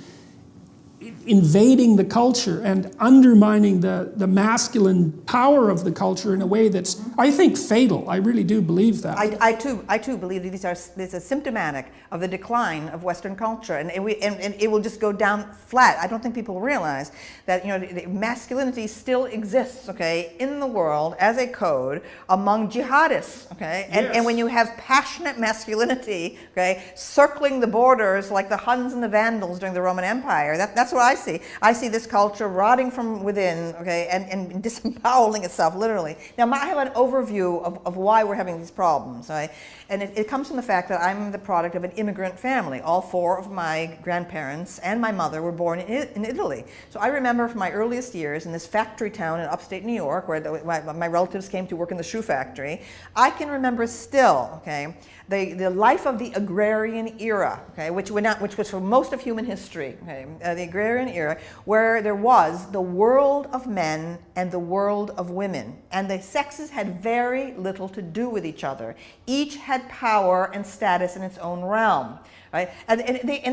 invading the culture and undermining the masculine power of the culture in a way that's, I think, fatal. I really do believe that. I too believe that this is symptomatic of the decline of Western culture, and it will just go down flat. I don't think people realize that masculinity still exists, okay, in the world as a code among jihadists, okay, and when you have passionate masculinity, okay, circling the borders like the Huns and the Vandals during the Roman Empire, that's what I see. I see this culture rotting from within, okay, and disemboweling itself, literally. Now, I have an overview of why we're having these problems, right? And it comes from the fact that I'm the product of an immigrant family. All four of my grandparents and my mother were born in Italy. So I remember from my earliest years in this factory town in upstate New York, where my relatives came to work in the shoe factory. I can remember still, okay, the life of the agrarian era, okay, which was for most of human history, okay, the agrarian era, where there was the world of men and the world of women, and the sexes had very little to do with each other. Each had power and status in its own realm. Right? And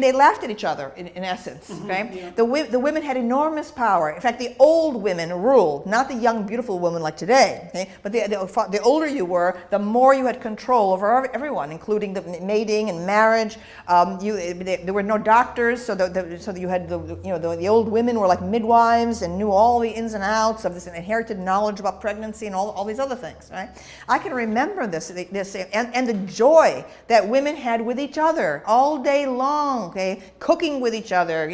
they laughed at each other, in essence. Okay? Yeah. The women had enormous power. In fact, the old women ruled, not the young, beautiful women like today. Okay? But the older you were, the more you had control over everyone, including the mating and marriage. There were no doctors, so that you had the old women were like midwives and knew all the ins and outs of this inherited knowledge about pregnancy and all these other things. Right? I can remember this and the joy that women had with each other all day long, okay, cooking with each other,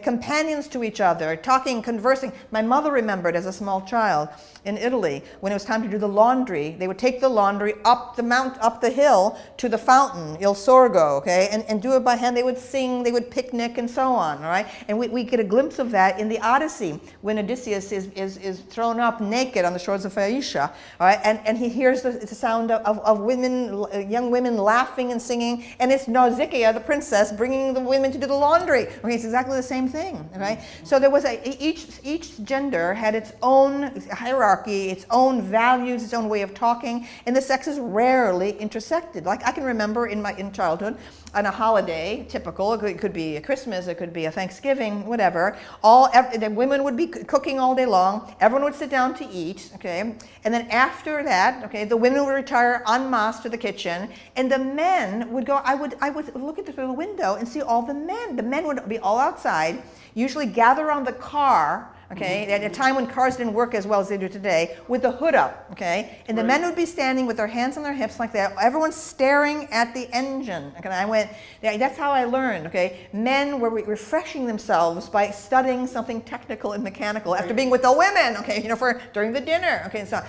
companions to each other, talking, conversing. My mother remembered as a small child in Italy, when it was time to do the laundry, they would take the laundry up the hill to the fountain, Il Sorgo, okay, and do it by hand. They would sing, they would picnic, and so on, all right? And we get a glimpse of that in the Odyssey, when Odysseus is thrown up naked on the shores of Phaeacia, all right? And he hears the sound of women, young women laughing and singing, and it's Nausicaa, the princess, bringing the women to do the laundry. Okay, it's exactly the same thing, right? So there was each gender had its own hierarchy, its own values, its own way of talking, and the sexes rarely intersected. Like I can remember in childhood, on a holiday, typical, it could be a Christmas, it could be a Thanksgiving, whatever, the women would be cooking all day long, everyone would sit down to eat, okay, and then after that, okay, the women would retire en masse to the kitchen, and the men would go, I would look at through the window and see all the men would be all outside, usually gather around the car, okay, at a time when cars didn't work as well as they do today, with the hood up, okay, and the men would be standing with their hands on their hips like that, everyone's staring at the engine, okay, and I went, that's how I learned, okay, men were refreshing themselves by studying something technical and mechanical after being with the women, okay, during the dinner, okay, and so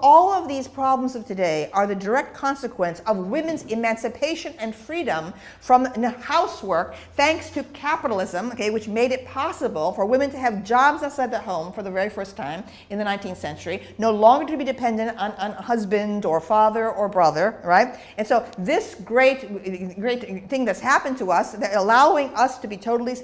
all of these problems of today are the direct consequence of women's emancipation and freedom from housework, thanks to capitalism, okay, which made it possible for women to have jobs jobs outside the home for the very first time in the 19th century, no longer to be dependent on husband or father or brother, right? And so this great thing that's happened to us, that allowing us to be totally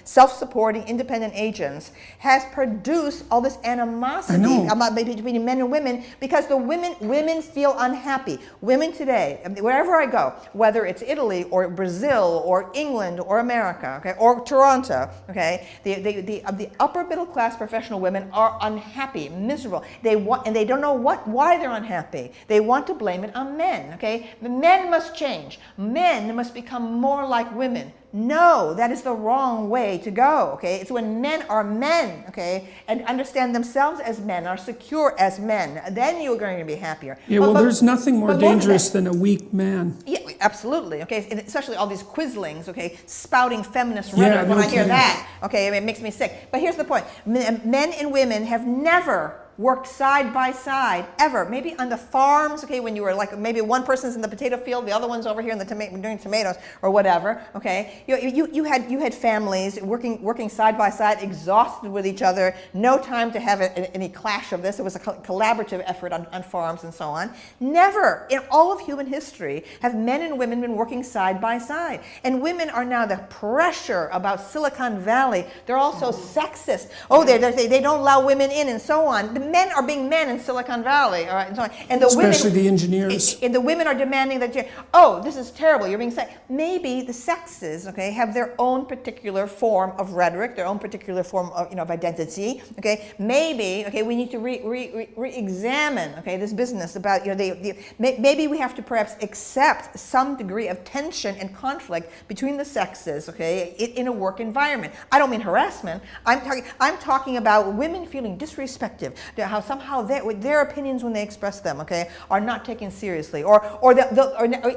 self-supporting, independent agents, has produced all this animosity between men and women, because the women feel unhappy. Women today, wherever I go, whether it's Italy or Brazil or England or America, okay, or Toronto, okay, the upper middle class professional women are unhappy, miserable. And they don't know why they're unhappy. They want to blame it on men, okay? The men must change. Men must become more like women. No, that is the wrong way to go, okay? It's when men are men, okay, and understand themselves as men, are secure as men, then you're going to be happier. Yeah, well, there's nothing more dangerous than a weak man. Yeah, absolutely, okay, and especially all these quislings, okay, spouting feminist rhetoric. When I hear that, okay, it makes me sick. But here's the point. Men and women have never worked side by side, ever. Maybe on the farms, okay, when you were like, maybe one person's in the potato field, the other one's over here in the doing tomatoes or whatever, okay? You had families working side by side, exhausted with each other, no time to have any clash of this. It was a collaborative effort on farms and so on. Never in all of human history have men and women been working side by side. And women are now, the pressure about Silicon Valley, they're also sexist. Oh, they don't allow women in and so on. The men are being men in Silicon Valley, all right, and so on. And the especially women, the engineers. And the women are demanding that, oh, this is terrible, you're being sexist. Maybe the sexes, okay, have their own particular form of rhetoric, their own particular form of, of identity, okay. Maybe, okay, we need to re-examine, okay, this business about, maybe we have to perhaps accept some degree of tension and conflict between the sexes, okay, in a work environment. I don't mean harassment. I'm talking about women feeling disrespected, how somehow their opinions when they express them, okay, are not taken seriously, or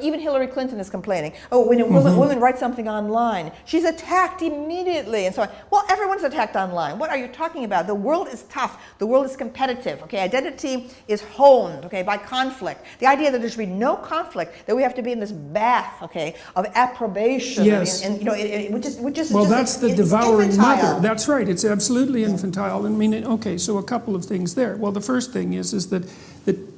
even Hillary Clinton is complaining. Oh, when a woman writes something online, she's attacked immediately, and so on. Well, everyone's attacked online. What are you talking about? The world is tough. The world is competitive. Okay, identity is honed, okay, by conflict. The idea that there should be no conflict, that we have to be in this bath, okay, of approbation, yes, which is well, just, that's the devouring infantile. mother. That's right. It's absolutely infantile. I mean, okay, so a couple of things there. Well, the first thing is that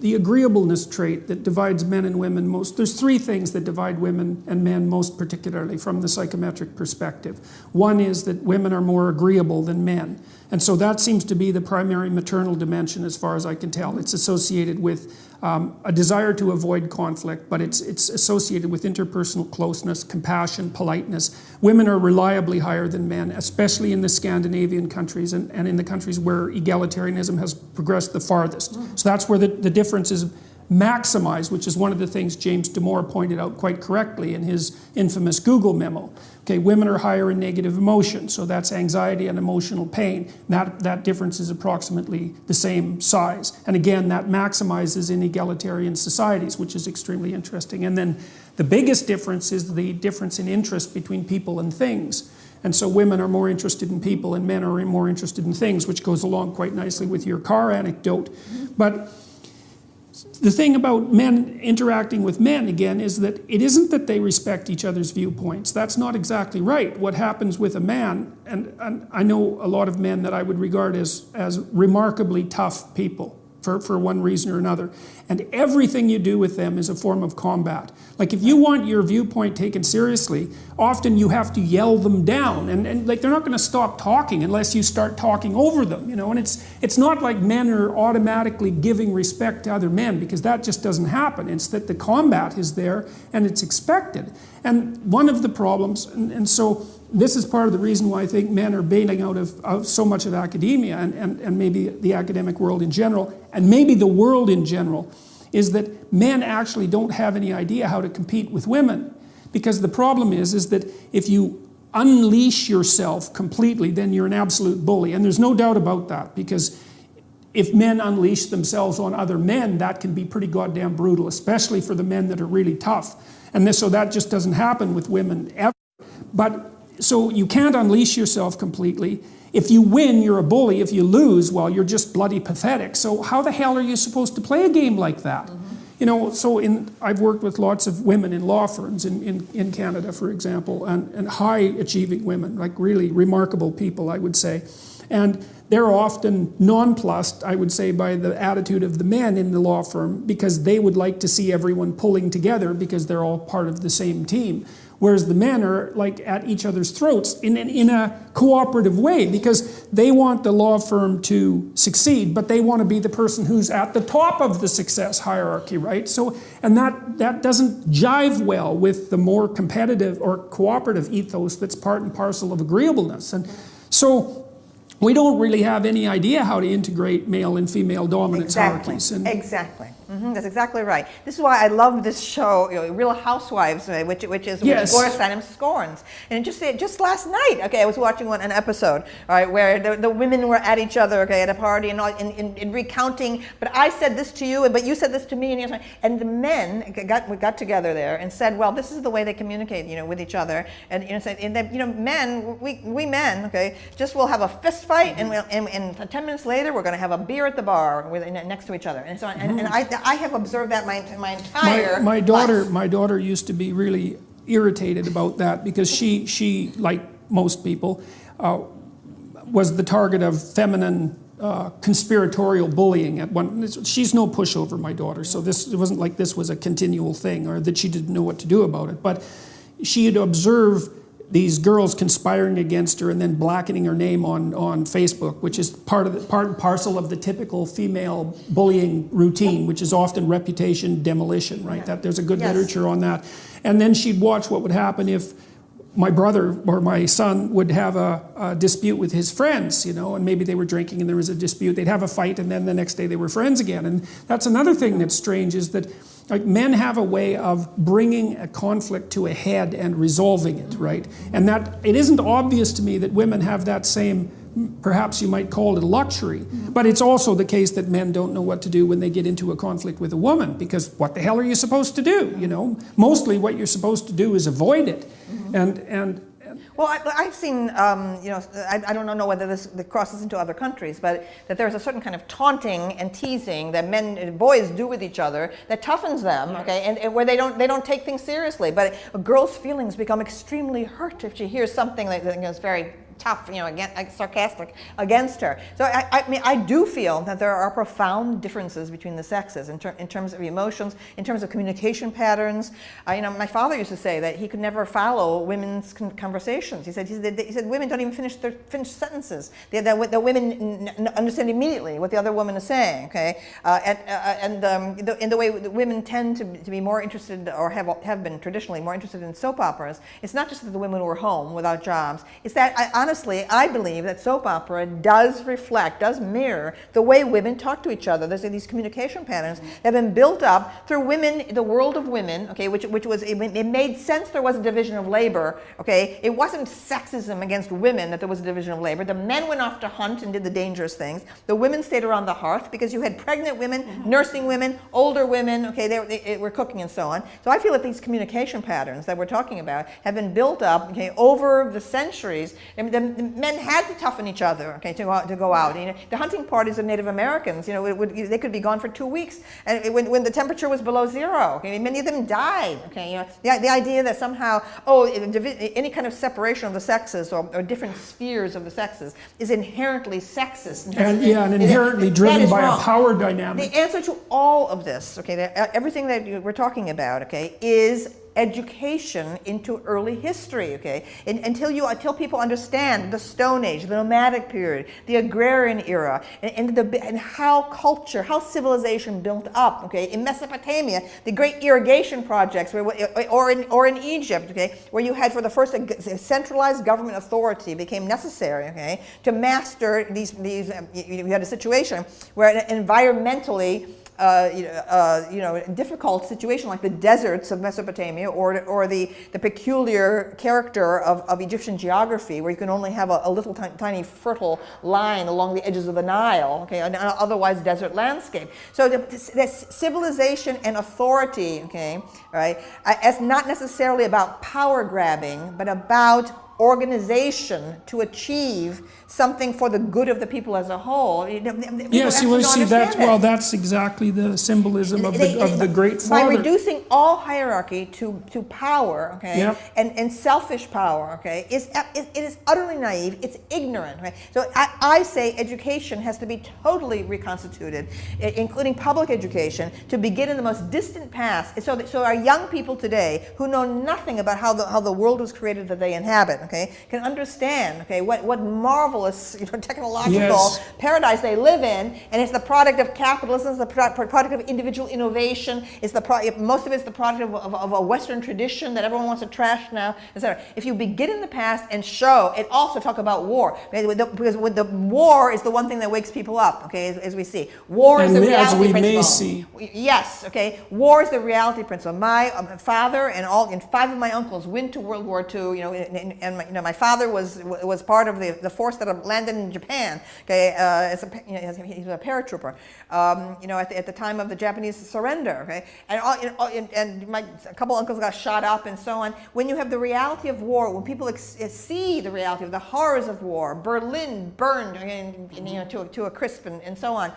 the agreeableness trait that divides men and women most, there's three things that divide women and men most particularly from the psychometric perspective. One is that women are more agreeable than men. And so that seems to be the primary maternal dimension as far as I can tell. It's associated with a desire to avoid conflict, but it's associated with interpersonal closeness, compassion, politeness. Women are reliably higher than men, especially in the Scandinavian countries and in the countries where egalitarianism has progressed the farthest. So that's where the difference is maximized, which is one of the things James Damore pointed out quite correctly in his infamous Google memo. Okay, women are higher in negative emotion, so that's anxiety and emotional pain. That difference is approximately the same size. And again, that maximizes in egalitarian societies, which is extremely interesting. And then the biggest difference is the difference in interest between people and things. And so women are more interested in people and men are more interested in things, which goes along quite nicely with your car anecdote. But the thing about men interacting with men, again, is that it isn't that they respect each other's viewpoints. That's not exactly right. What happens with a man, and I know a lot of men that I would regard as remarkably tough people for one reason or another. And everything you do with them is a form of combat. Like if you want your viewpoint taken seriously, often you have to yell them down. And like they're not going to stop talking unless you start talking over them, And it's not like men are automatically giving respect to other men, because that just doesn't happen. It's that the combat is there and it's expected. And one of the problems, and so this is part of the reason why I think men are bailing out of so much of academia and maybe the academic world in general, and maybe the world in general, is that men actually don't have any idea how to compete with women. Because the problem is that if you unleash yourself completely, then you're an absolute bully. And there's no doubt about that, because if men unleash themselves on other men, that can be pretty goddamn brutal, especially for the men that are really tough. And so that just doesn't happen with women ever. But so you can't unleash yourself completely. If you win, you're a bully. If you lose, well, you're just bloody pathetic. So how the hell are you supposed to play a game like that? So I've worked with lots of women in law firms in Canada, for example, and high achieving women, like really remarkable people, I would say. And they're often nonplussed, I would say, by the attitude of the men in the law firm, because they would like to see everyone pulling together because they're all part of the same team. Whereas the men are like at each other's throats in a cooperative way, because they want the law firm to succeed, but they want to be the person who's at the top of the success hierarchy, right? So, and that doesn't jive well with the more competitive or cooperative ethos that's part and parcel of agreeableness. And so we don't really have any idea how to integrate male and female dominance hierarchies. And Exactly. That's exactly right. This is why I love this show, Real Housewives, which Yes. Gloria Steinem scorns. And just last night, okay, I was watching an episode, right, where the women were at each other, okay, at a party and all, in recounting. But I said this to you, but you said this to me, and the men got together there and said, well, this is the way they communicate, with each other, and said, men, we men, okay, just will have a fist fight, and 10 minutes later we're going to have a beer at the bar next to each other, and so on. And I have observed that my entire my life. daughter used to be really irritated about that, because she like most people was the target of feminine conspiratorial bullying at one. She's no pushover, my daughter, so it wasn't like this was a continual thing or that she didn't know what to do about it, but she had observed these girls conspiring against her and then blackening her name on Facebook, which is part and parcel of the typical female bullying routine, which is often reputation demolition, right? That there's a good literature on that. And then she'd watch what would happen if my brother or my son would have a dispute with his friends, and maybe they were drinking and there was a dispute. They'd have a fight, and then the next day they were friends again. And that's another thing that's strange, is that like men have a way of bringing a conflict to a head and resolving it, right? And that it isn't obvious to me that women have that same, perhaps you might call it a luxury, but it's also the case that men don't know what to do when they get into a conflict with a woman, because what the hell are you supposed to do? Mostly what you're supposed to do is avoid it. Well, I've seen, I don't know whether this crosses into other countries, but that there's a certain kind of taunting and teasing that boys do with each other that toughens them, okay, and where they don't take things seriously. But a girl's feelings become extremely hurt if she hears something that is very tough, sarcastic against her. So I do feel that there are profound differences between the sexes in terms of emotions, in terms of communication patterns. My father used to say that he could never follow women's conversations. He said women don't even finish sentences. The women understand immediately what the other woman is saying. Okay, in the way that women tend to be more interested, or have been traditionally more interested in soap operas. It's not just that the women were home without jobs. It's that honestly, I believe that soap opera does mirror the way women talk to each other. There's these communication patterns that have been built up through women, the world of women, okay, which was, it made sense there was a division of labor, okay? It wasn't sexism against women that there was a division of labor. The men went off to hunt and did the dangerous things. The women stayed around the hearth because you had pregnant women, nursing women, older women, okay, they were cooking and so on. So I feel that these communication patterns that we're talking about have been built up, okay, over the centuries. And the men had to toughen each other, okay, to go out. The hunting parties of Native Americans, they could be gone for 2 weeks, and when the temperature was below zero, okay, many of them died. Okay, the idea that somehow any kind of separation of the sexes or different spheres of the sexes is inherently sexist and inherently driven by a power dynamic. The answer to all of this, okay, everything that we're talking about, okay, is education into early history, okay? Until people understand the Stone Age, the nomadic period, the agrarian era, and how civilization built up, okay? In Mesopotamia, the great irrigation projects, or in Egypt, okay, where you had for the first centralized government authority became necessary, okay, to master these. You had a situation where environmentally difficult situation like the deserts of Mesopotamia, or the peculiar character of Egyptian geography, where you can only have a little tiny fertile line along the edges of the Nile, okay, an otherwise desert landscape. So the civilization and authority, okay, right, as not necessarily about power grabbing, but about organization to achieve something for the good of the people as a whole. Yes, you see that. Well, that's exactly the symbolism of the great father. By reducing all hierarchy to power, okay, Yep. and selfish power, okay, it is utterly naive. It's ignorant. Okay? So I say education has to be totally reconstituted, including public education, to begin in the most distant past. So our young people today who know nothing about how the world was created that they inhabit, okay, can understand, okay, what marvelous, technological paradise they live in, and it's the product of capitalism, it's the product of individual innovation, most of it's the product of a Western tradition that everyone wants to trash now, etc. If you begin in the past and show, and also talk about war, because with the war is the one thing that wakes people up, okay, as we see. War is the reality principle. As we may see. Yes, okay, war is the reality principle. My father and 5 of my uncles went to World War II, and my father was part of the force that landed in Japan. Okay, he was a paratrooper. At the time of the Japanese surrender. Okay, and a couple uncles got shot up and so on. When you have the reality of war, when people see the reality of the horrors of war, Berlin burned to a crisp and so on,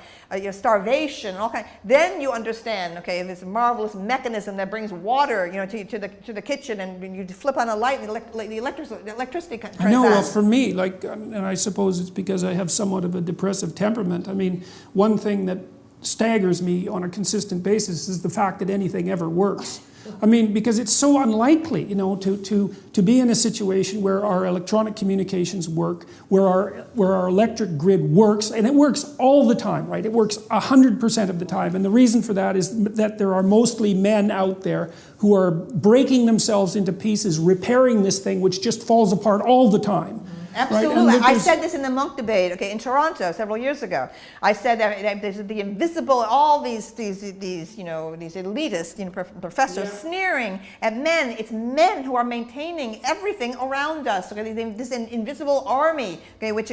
starvation and all kinds, then you understand. Okay, this marvelous mechanism that brings water, to the kitchen, and you flip on a light and the electricity turns on. I know. Well, for me, and I suppose it's because I have somewhat of a depressive temperament. I mean, one thing that staggers me on a consistent basis is the fact that anything ever works. I mean, because it's so unlikely, to be in a situation where our electronic communications work, where our electric grid works, and it works all the time, right? It works 100% of the time. And the reason for that is that there are mostly men out there who are breaking themselves into pieces, repairing this thing, which just falls apart all the time. Absolutely. Right? I said this in the Monk debate, okay, in Toronto several years ago. I said that there's the invisible, all these elitist professors professors sneering at men. It's men who are maintaining everything around us. Okay? This invisible army, okay, which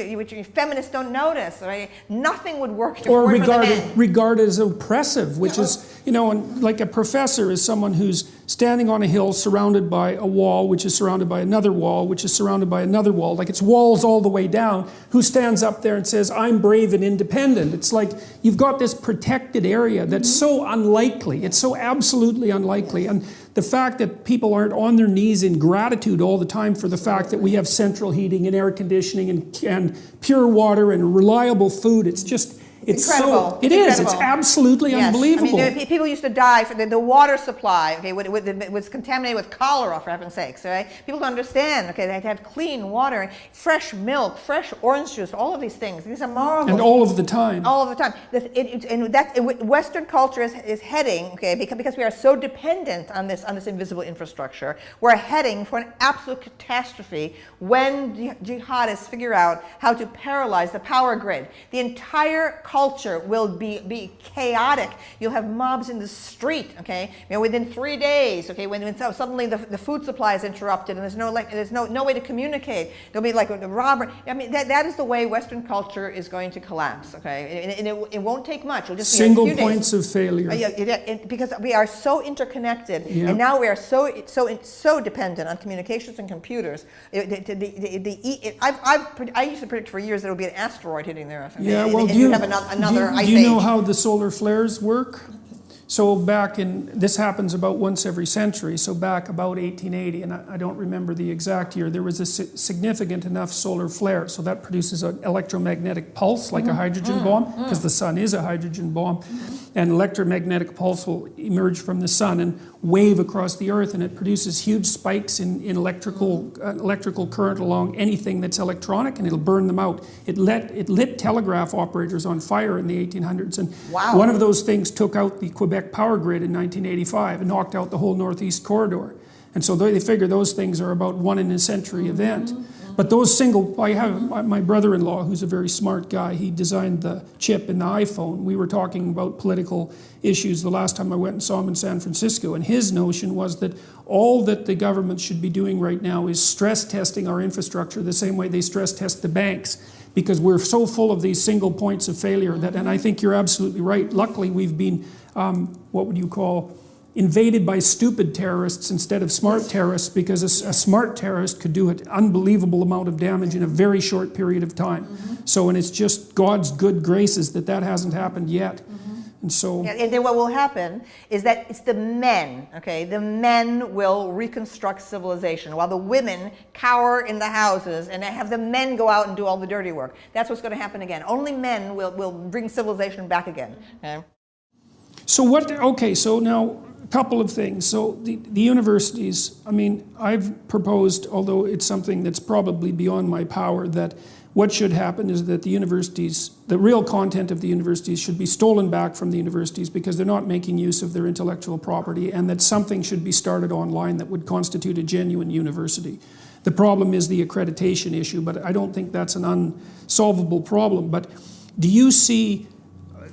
feminists don't notice. Right? Nothing would work if or it weren't for the men. regarded as oppressive, which is, and like a professor is someone who's standing on a hill surrounded by a wall, which is surrounded by another wall, which is surrounded by another wall. Like it's walls all the way down. Who stands up there and says, I'm brave and independent? It's like you've got this protected area that's so unlikely. It's so absolutely unlikely. And the fact that people aren't on their knees in gratitude all the time for the fact that we have central heating and air conditioning and pure water and reliable food, it's just... It's incredible. It's absolutely unbelievable. I mean, people used to die for the water supply, okay, was contaminated with cholera, for heaven's sakes, right? People don't understand, okay, they had to have clean water, fresh milk, fresh orange juice, all of these things. These are marvelous. And all of the time. All of the time. Western culture is heading, okay, because we are so dependent on this invisible infrastructure, we're heading for an absolute catastrophe when jihadists figure out how to paralyze the power grid. The entire culture will be chaotic. You'll have mobs in the street, okay? Within 3 days, okay, when suddenly the food supply is interrupted and there's no way to communicate. There'll be like a robbery. I mean, that is the way Western culture is going to collapse, okay? And it won't take much. It'll just single be a few points days. of failure. Because we are so interconnected, and now we are so dependent on communications and computers. I used to predict for years there would be an asteroid hitting the Earth. Yeah, well, and you have another ice age. Do you know how the solar flares work? So this happens about once every century, so back about 1880, and I don't remember the exact year, there was a significant enough solar flare, so that produces an electromagnetic pulse, like a hydrogen bomb, because the sun is a hydrogen bomb, and electromagnetic pulse will emerge from the sun and wave across the earth, and it produces huge spikes in electrical current along anything that's electronic, and it'll burn them out. It lit telegraph operators on fire in the 1800s, and one of those things took out the Quebec power grid in 1985 and knocked out the whole Northeast corridor. And so they figure those things are about one in a century event. But those I have my brother-in-law, who's a very smart guy, he designed the chip in the iPhone. We were talking about political issues the last time I went and saw him in San Francisco, and his notion was that all that the government should be doing right now is stress testing our infrastructure the same way they stress test the banks, because we're so full of these single points of failure and I think you're absolutely right. Luckily, we've been, what would you call, invaded by stupid terrorists instead of smart terrorists, because a smart terrorist could do an unbelievable amount of damage in a very short period of time. So, and it's just God's good graces that that hasn't happened yet. And so... Yeah, and then what will happen is that it's the men, okay? The men will reconstruct civilization while the women cower in the houses and have the men go out and do all the dirty work. That's what's going to happen again. Only men will bring civilization back again. Okay? So what, okay, so now a couple of things. So the universities, I mean, I've proposed, although it's something that's probably beyond my power, that what should happen is that the universities, the real content of the universities should be stolen back from the universities because they're not making use of their intellectual property, and that something should be started online that would constitute a genuine university. The problem is the accreditation issue, but I don't think that's an unsolvable problem. But do you see,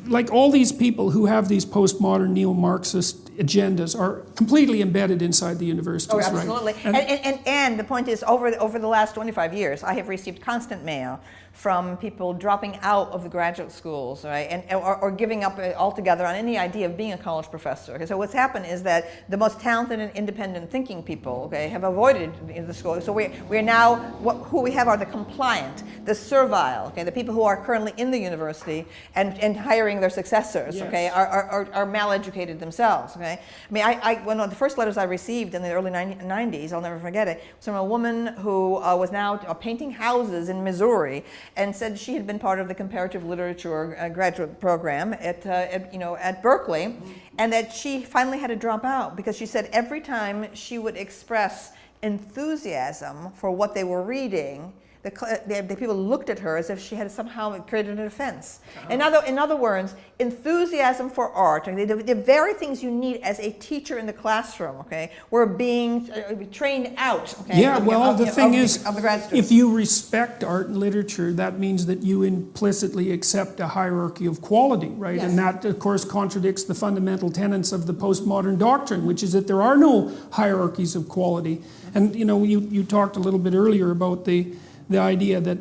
like, all these people who have these postmodern neo-Marxist agendas are completely embedded inside the universities, right? Oh, absolutely. Right? And the point is, over the last 25 years, I have received constant mail from people dropping out of the graduate schools, right, or giving up altogether on any idea of being a college professor. Okay? So what's happened is that the most talented and independent thinking people, okay, have avoided the school. So we're now, who we have are the compliant, the servile, okay, the people who are currently in the university and hiring their successors, yes, okay, are mal-educated themselves. Okay? I mean, one of the first letters I received in the early 90s, I'll never forget it, was from a woman who was now painting houses in Missouri, and said she had been part of the comparative literature graduate program at Berkeley, and that she finally had to drop out because she said every time she would express enthusiasm for what they were reading, the people looked at her as if she had somehow created an offense. In other words, enthusiasm for art, the very things you need as a teacher in the classroom, okay, were being trained out. Okay, yeah, well, the thing is, of the grad students. If you respect art and literature, that means that you implicitly accept a hierarchy of quality, right? Yes. And that, of course, contradicts the fundamental tenets of the postmodern doctrine, which is that there are no hierarchies of quality. And, you know, you talked a little bit earlier about the idea that,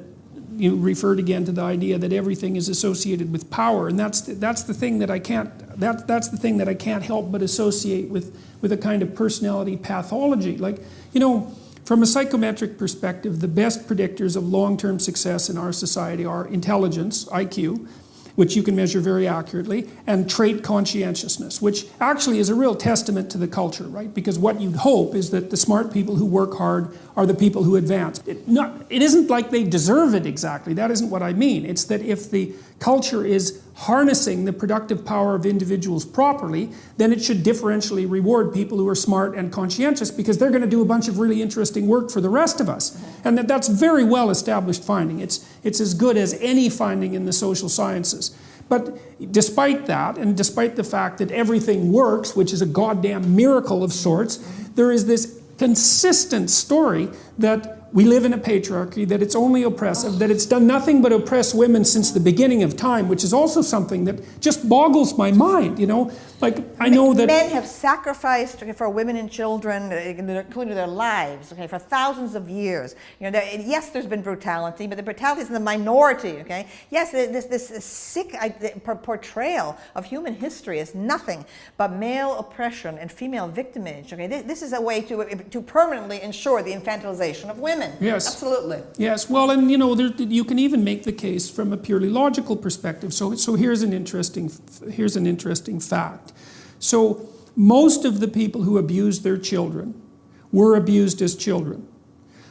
you referred again to the idea that everything is associated with power, and that's the thing that I can't that's the thing that I can't help but associate with a kind of personality pathology. Like, you know, from a psychometric perspective, the best predictors of long-term success in our society are intelligence, IQ, which you can measure very accurately, and trait conscientiousness, which actually is a real testament to the culture, right? Because what you'd hope is that the smart people who work hard are the people who advance. It isn't like they deserve it exactly, that isn't what I mean. It's that if the culture is harnessing the productive power of individuals properly, then it should differentially reward people who are smart and conscientious, because they're going to do a bunch of really interesting work for the rest of us. And that's very well established finding. It's as good as any finding in the social sciences. But despite that, and despite the fact that everything works, which is a goddamn miracle of sorts, there is this consistent story that we live in a patriarchy, that it's only oppressive, that it's done nothing but oppress women since the beginning of time, which is also something that just boggles my mind, you know? Like, I know that... Men have sacrificed for women and children, including their lives, okay, for thousands of years. You know, yes, there's been brutality, but the brutality is in the minority, okay? Yes, this sick portrayal of human history is nothing but male oppression and female victimage, okay? This is a way to permanently ensure the infantilization of women. Yes. Absolutely. Yes, well, and you know, you can even make the case from a purely logical perspective. So here's an interesting fact. So most of the people who abused their children were abused as children.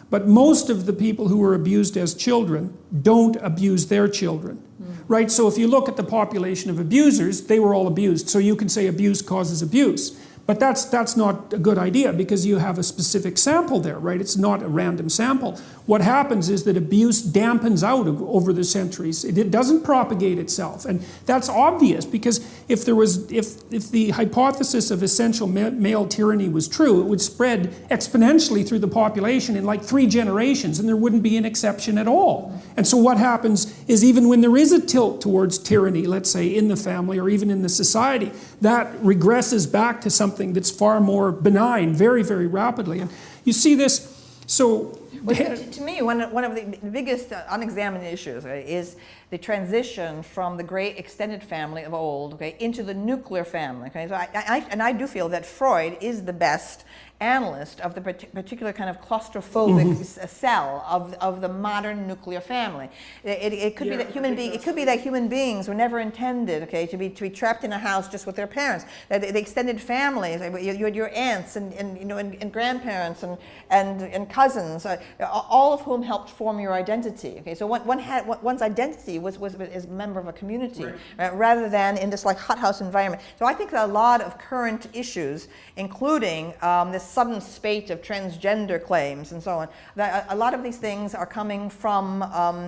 But most of the people who were abused as children don't abuse their children. Right? So if you look at the population of abusers, they were all abused. So you can say abuse causes abuse. But that's not a good idea, because you have a specific sample there, right? It's not a random sample. What happens is that abuse dampens out over the centuries. It doesn't propagate itself. And that's obvious, because if the hypothesis of essential male tyranny was true, it would spread exponentially through the population in like 3 generations, and there wouldn't be an exception at all. And so what happens is, even when there is a tilt towards tyranny, let's say in the family or even in the society, that regresses back to something that's far more benign very, very rapidly. And you see this, so Well, to me, one of the biggest unexamined issues is the transition from the great extended family of old, into the nuclear family. So I do feel that Freud is the best analyst of the particular kind of claustrophobic cell of the modern nuclear family. It could be that human beings were never intended, to be trapped in a house just with their parents. That the extended families, you had your aunts and grandparents and cousins, all of whom helped form your identity. So one's identity was as a member of a community, right, rather than in this like hothouse environment. So I think that a lot of current issues, including this sudden spate of transgender claims and so on, that a lot of these things are coming from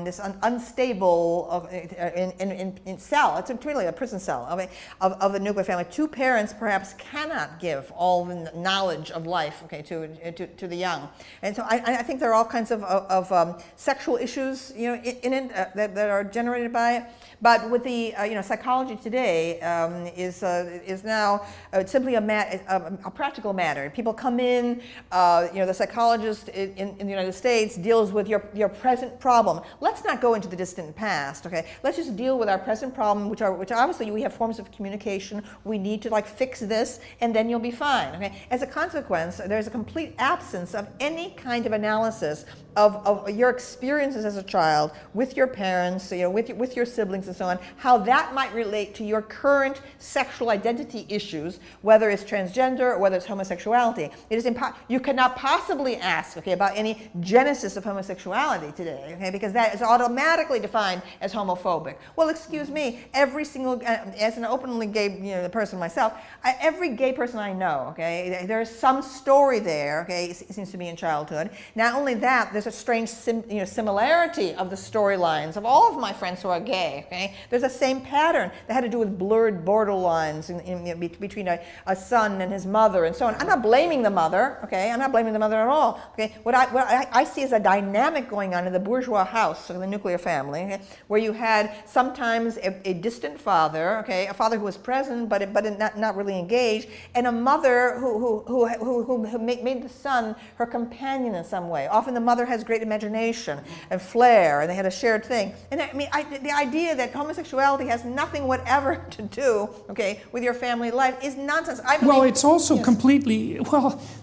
this unstable in cell. It's really a prison cell of the nuclear family. Two parents perhaps cannot give all the knowledge of life, to the young, and so I think there are all kinds of sexual issues, in it that are generated by it. But with the psychology today is now simply a practical matter. People come in, the psychologist in the United States deals with your present problem. Let's not go into the distant past. Let's just deal with our present problem, which obviously we have forms of communication. We need to fix this, and then you'll be fine. As a consequence, there's a complete absence of any kind of analysis of your experiences as a child with your parents, with your siblings and so on, how that might relate to your current sexual identity issues, whether it's transgender or whether it's homosexuality. It is you cannot possibly ask, about any genesis of homosexuality today, because that is automatically defined as homophobic. Well, excuse me, every single, as an openly gay person myself, every gay person I know, there is some story there, it seems to be in childhood. Not only that, there's a strange similarity of the storylines of all of my friends who are gay. There's a same pattern that had to do with blurred borderlines between a son and his mother and so on. I'm not blaming the mother. I'm not blaming the mother at all. What I see is a dynamic going on in the bourgeois house, in the nuclear family, where you had sometimes a distant father, a father who was present but not really engaged, and a mother who made the son her companion in some way. Often the mother has great imagination and flair, and they had a shared thing. And the idea that homosexuality has nothing whatever to do, with your family life is nonsense. Well, it's also completely,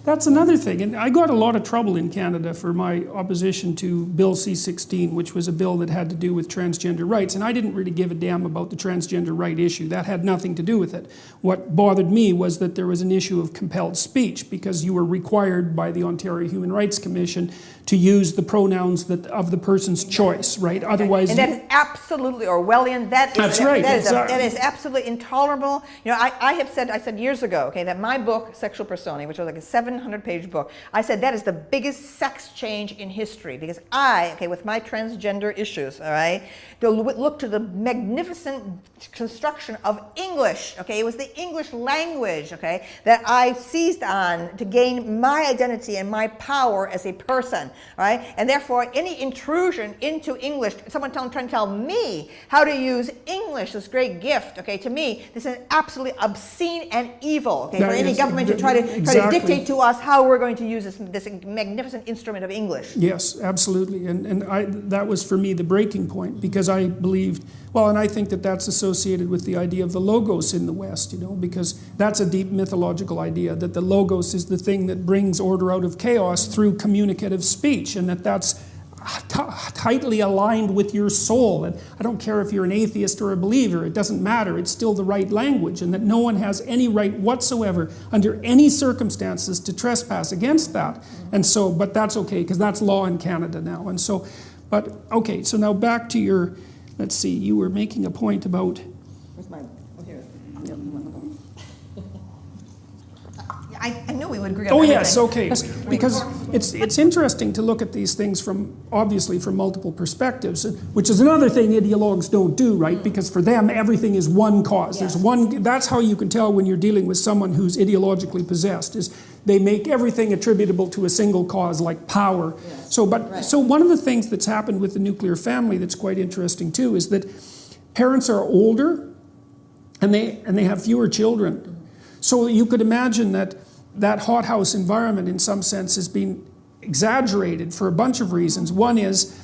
that's another thing. And I got a lot of trouble in Canada for my opposition to Bill C-16, which was a bill that had to do with transgender rights. And I didn't really give a damn about the transgender right issue. That had nothing to do with it. What bothered me was that there was an issue of compelled speech, because you were required by the Ontario Human Rights Commission to use the pronouns of the person's choice, right? Otherwise, and that is absolutely Orwellian. That's right. That is absolutely intolerable. I said years ago, that my book, Sexual Personae, which was like a 700-page book, I said that is the biggest sex change in history, because with my transgender issues, to look to the magnificent construction of English, it was the English language, that I seized on to gain my identity and my power as a person. And therefore, any intrusion into English, someone trying to tell me how to use English, this great gift, to me, this is absolutely obscene and evil, for any government to try to dictate to us how we're going to use this magnificent instrument of English. Yes, absolutely. And that was for me the breaking point, because I believed, and I think that that's associated with the idea of the logos in the West, because that's a deep mythological idea, that the logos is the thing that brings order out of chaos through communicative speech, and that's tightly aligned with your soul. And I don't care if you're an atheist or a believer, it doesn't matter, it's still the right language, and that no one has any right whatsoever under any circumstances to trespass against that. And so, but that's okay, because that's law in Canada now. And so, so now back to your, let's see, you were making a point about... Where's my... Oh, here. I knew we would agree on everything. Yes, okay. Because it's interesting to look at these things obviously from multiple perspectives, which is another thing ideologues don't do, right? Because for them, everything is one cause. Yes. That's how you can tell when you're dealing with someone who's ideologically possessed, is they make everything attributable to a single cause, like power. Yes. So one of the things that's happened with the nuclear family that's quite interesting too is that parents are older and they have fewer children. So you could imagine that hothouse environment in some sense has been exaggerated for a bunch of reasons. One is,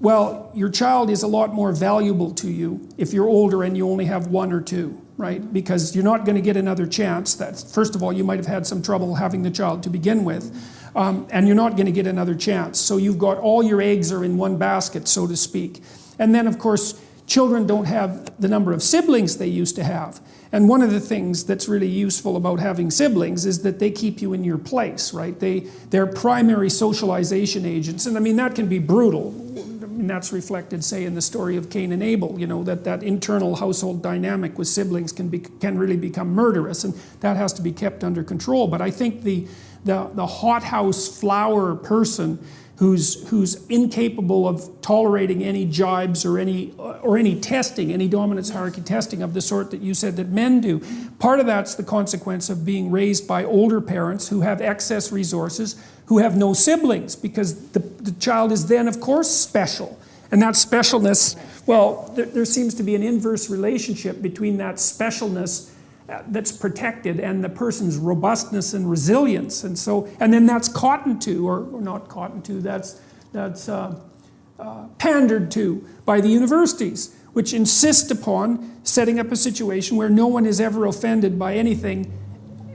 well, your child is a lot more valuable to you if you're older and you only have one or two, right? Because you're not going to get another chance. That's, first of all, you might have had some trouble having the child to begin with, and you're not going to get another chance. So you've got all your eggs are in one basket, so to speak. And then, of course, children don't have the number of siblings they used to have. And one of the things that's really useful about having siblings is that they keep you in your place, right? They're primary socialization agents. And I mean, that can be brutal. I mean, that's reflected, say, in the story of Cain and Abel, you know, that internal household dynamic with siblings can really become murderous, and that has to be kept under control. But I think the hothouse flower person who's incapable of tolerating any jibes or any testing, any dominance hierarchy testing of the sort that you said that men do. Part of that's the consequence of being raised by older parents who have excess resources, who have no siblings, because the child is then, of course, special. And that specialness, well, there seems to be an inverse relationship between that specialness that's protected and the person's robustness and resilience, and then that's cottoned to, or not cottoned to, that's pandered to by the universities, which insist upon setting up a situation where no one is ever offended by anything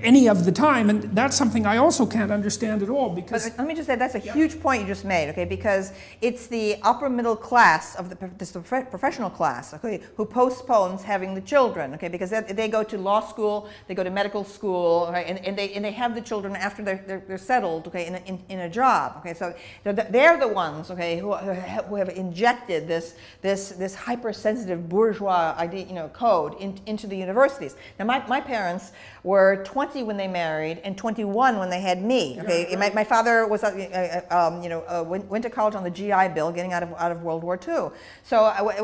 any of the time, and that's something I also can't understand at all, because... But let me just say, that's a huge point you just made, okay, because it's the upper middle class of the professional class, okay, who postpones having the children, okay, because they go to law school, they go to medical school, right, and they have the children after they're settled, okay, in a job, okay, so they're the ones, okay, who have injected this hypersensitive bourgeois idea, you know, code into the universities. Now, my parents were 20 when they married and 21 when they had me. Okay, yeah, right. My father was, went to college on the GI Bill, getting out of World War II. So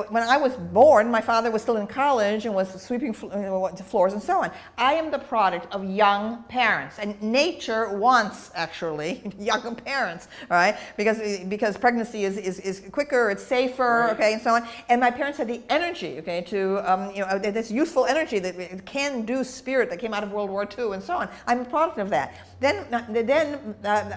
when I was born, my father was still in college and was sweeping floors and so on. I am the product of young parents, and nature wants actually young parents, all right? Because pregnancy is quicker, it's safer, right, okay, and so on. And my parents had the energy, okay, to this youthful energy, that can-do spirit that came out of World War II and so on. I'm a product of that. Then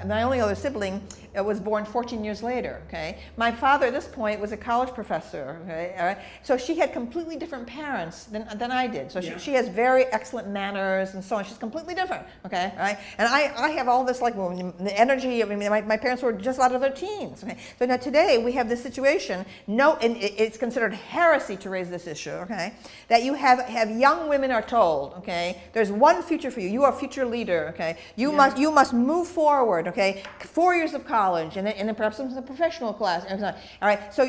my only other sibling was born 14 years later, okay? My father, at this point, was a college professor, okay? So she had completely different parents than I did. So she has very excellent manners and so on. She's completely different, okay? Right? And I have all this, like, the energy. I mean, my parents were just out of their teens, okay? So now today, we have this situation, and it's considered heresy to raise this issue, okay? That you have young women are told, okay, there's one future for you. You are a future leader, okay? You must move forward, okay? 4 years of college, and then perhaps some professional class. All right. So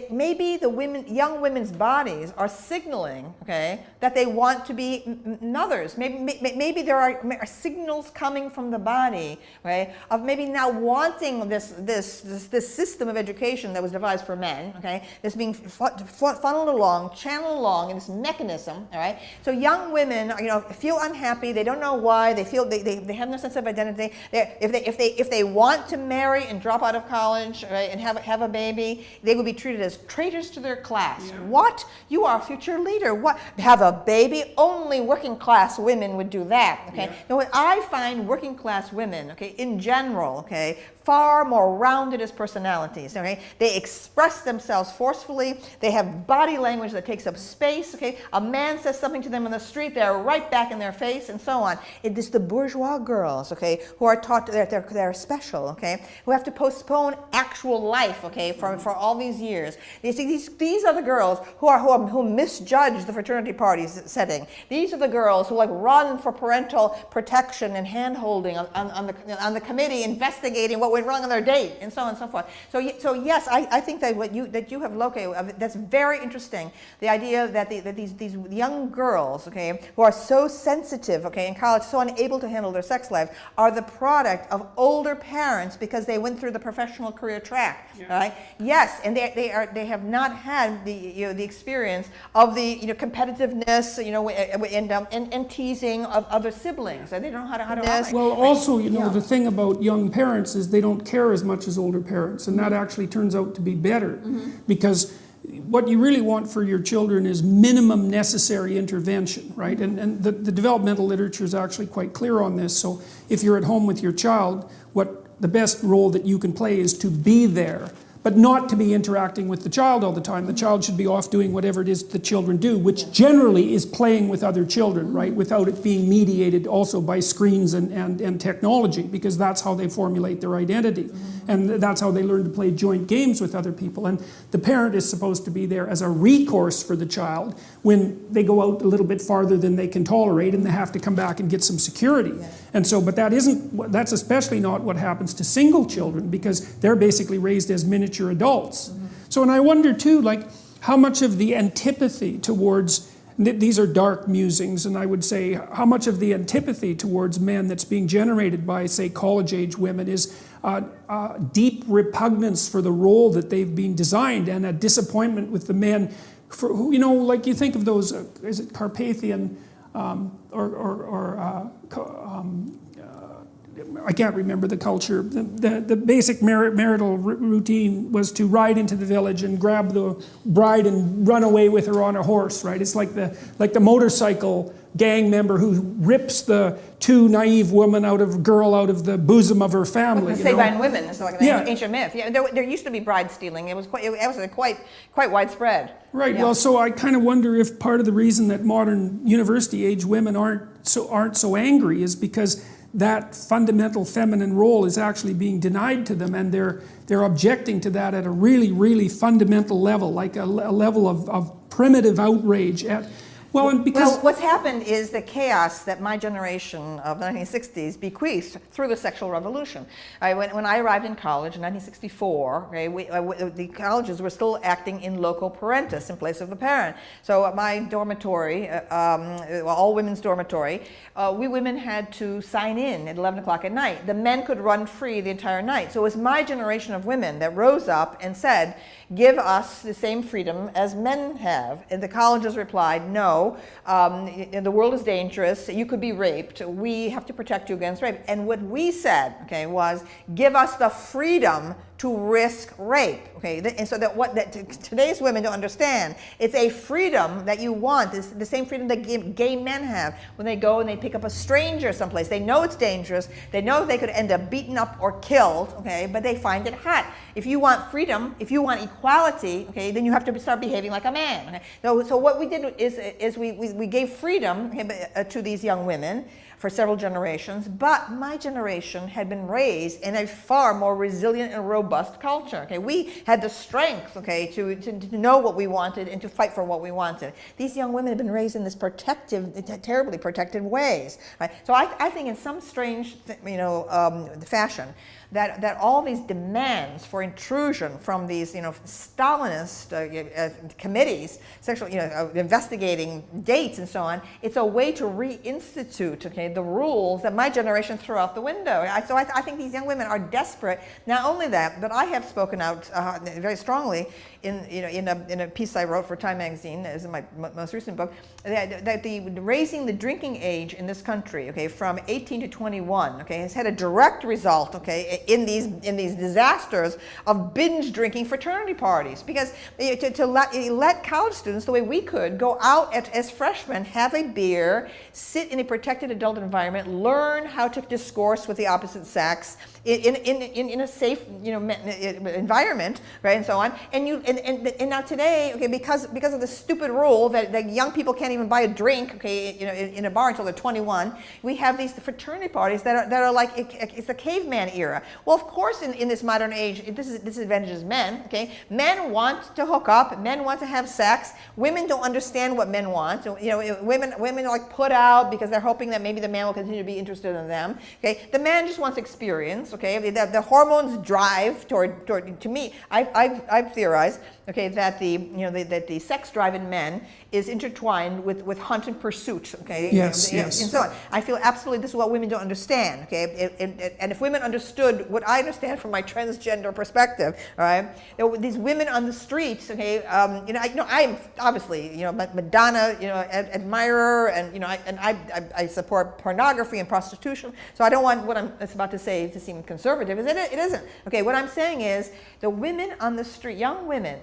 maybe the young women's bodies are signaling, okay, that they want to be mothers. Maybe there are signals coming from the body, right, of maybe now wanting this system of education that was devised for men, okay, this being funneled along, channeled along in this mechanism. All right. So young women, feel unhappy. They don't know why. They feel they have no sense of identity. If they want to marry and drop out of college, right, and have a baby, they would be treated as traitors to their class. Yeah. What? You are a future leader. What? Have a baby? Only working class women would do that. Okay. Yeah. Now, what I find working class women, okay, in general, okay, far more rounded as personalities, okay? They express themselves forcefully. They have body language that takes up space, okay? A man says something to them in the street, they're right back in their face, and so on. It is the bourgeois girls, okay, who are taught that they're special, okay? Who have to postpone actual life, okay, for all these years. You see, these are the girls who misjudge the fraternity party setting. These are the girls who run for parental protection and hand-holding on the committee, investigating what went wrong on their date, and so on and so forth. So yes, I think that you have located, that's very interesting. The idea that these young girls, okay, who are so sensitive, okay, in college, so unable to handle their sex life, are the product of older parents because they went through the professional career track, right? Yes, and they have not had the experience of the competitiveness, and teasing of other siblings, and they don't know how to operate. Well, also, the thing about young parents is they don't care as much as older parents, and that actually turns out to be better, because what you really want for your children is minimum necessary intervention, right? And the developmental literature is actually quite clear on this. So if you're at home with your child, what the best role that you can play is to be there, but not to be interacting with the child all the time. The child should be off doing whatever it is the children do, which generally is playing with other children, right? Without it being mediated also by screens and technology, because that's how they formulate their identity. And that's how they learn to play joint games with other people. And the parent is supposed to be there as a recourse for the child when they go out a little bit farther than they can tolerate and they have to come back and get some security. Yeah. And so, but that's especially not what happens to single children, because they're basically raised as miniature adults. So, and I wonder too, like, how much of the antipathy towards, these are dark musings, and I would say how much of the antipathy towards men that's being generated by, say, college-age women is deep repugnance for the role that they've been designed, and a disappointment with the men for who, you know, like you think of those, is it Carpathian, I can't remember the culture. The basic marital routine was to ride into the village and grab the bride and run away with her on a horse, right? It's like the motorcycle gang member who rips the too naive girl out of the bosom of her family. The Sabine women, it's like an ancient myth. Yeah, there used to be bride stealing. It was quite widespread. Right. Yeah. Well, so I kind of wonder if part of the reason that modern university-age women aren't so angry is because that fundamental feminine role is actually being denied to them, and they're objecting to that at a really, really fundamental level, like a level of primitive outrage at. Well, what's happened is the chaos that my generation of the 1960s bequeathed through the sexual revolution. When I arrived in college in 1964, the colleges were still acting in loco parentis, in place of the parent. So at my dormitory, all women's dormitory, we women had to sign in at 11 o'clock at night. The men could run free the entire night. So it was my generation of women that rose up and said, give us the same freedom as men have. And the colleges replied, no, the world is dangerous, you could be raped, we have to protect you against rape. And what we said, was give us the freedom to risk rape, and so that today's women don't understand. It's a freedom that you want. It's the same freedom that gay men have when they go and they pick up a stranger someplace. They know it's dangerous. They know they could end up beaten up or killed, but they find it hot. If you want freedom, if you want equality, then you have to start behaving like a man. So what we did is we gave freedom to these young women for several generations, but my generation had been raised in a far more resilient and robust culture. We had the strength, to know what we wanted and to fight for what we wanted. These young women have been raised in this terribly protected ways. Right? So I think in some strange, fashion, that all these demands for intrusion from these, Stalinist committees, sexual, investigating dates and so on, it's a way to reinstitute, the rules that my generation threw out the window. So I think these young women are desperate. Not only that, but I have spoken out very strongly in a piece I wrote for Time magazine, as in my most recent book, that raising the drinking age in this country, from 18 to 21, has had a direct result, in these disasters of binge drinking fraternity parties. Because to let college students, the way we could, go out as freshmen, have a beer, sit in a protected adult environment, learn how to discourse with the opposite sex in a safe environment, right, and so on. And now today, because of the stupid rule that young people can't even buy a drink, in a bar until they're 21, we have these fraternity parties that are like it's the caveman era. Well, of course, in this modern age, this disadvantages men. Men want to hook up, men want to have sex. Women don't understand what men want. Women are like put out because they're hoping that maybe the man will continue to be interested in them. The man just wants experience. The hormones drive toward. To me, I've theorized that the sex drive in men is intertwined with hunt and pursuit. Yes. And so on. I feel absolutely this is what women don't understand. And if women understood what I understand from my transgender perspective, all right, these women on the streets. I'm obviously Madonna admirer, and I support pornography and prostitution. So I don't want what I'm about to say to seem conservative. It isn't. What I'm saying is the women on the street, young women,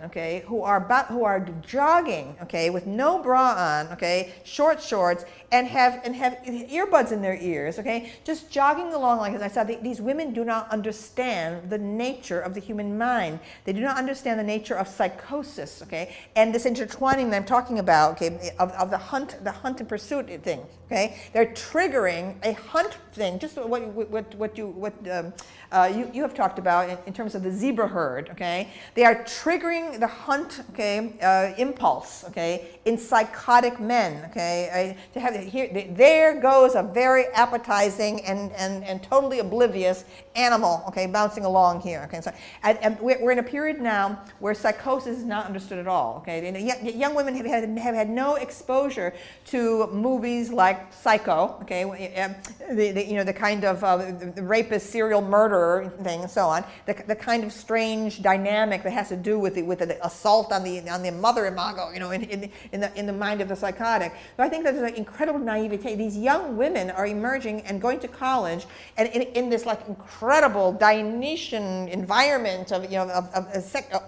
who are jogging, with no bra on, okay, short shorts, and have earbuds in their ears, okay, just jogging along like this. I said these women do not understand the nature of the human mind. They do not understand the nature of psychosis, okay, and this intertwining that I'm talking about, okay, of the hunt and pursuit thing, okay. They're triggering a hunt thing, just what you have talked about in terms of the zebra herd, okay. They are triggering the hunt, okay, impulse, okay, in psychotic men, okay. To have here, there goes a very appetizing and totally oblivious animal, okay, bouncing along here, okay. So, and we're in a period now where psychosis is not understood at all, okay. Young women have had no exposure to movies like Psycho, okay, the kind of the rapist, serial murderer thing, and so on. The kind of strange dynamic that has to do with the assault on the mother imago, you know, in the mind of the psychotic. So I think that there's an incredible naivete. These young women are emerging and going to college, and in this like incredible Dionysian environment of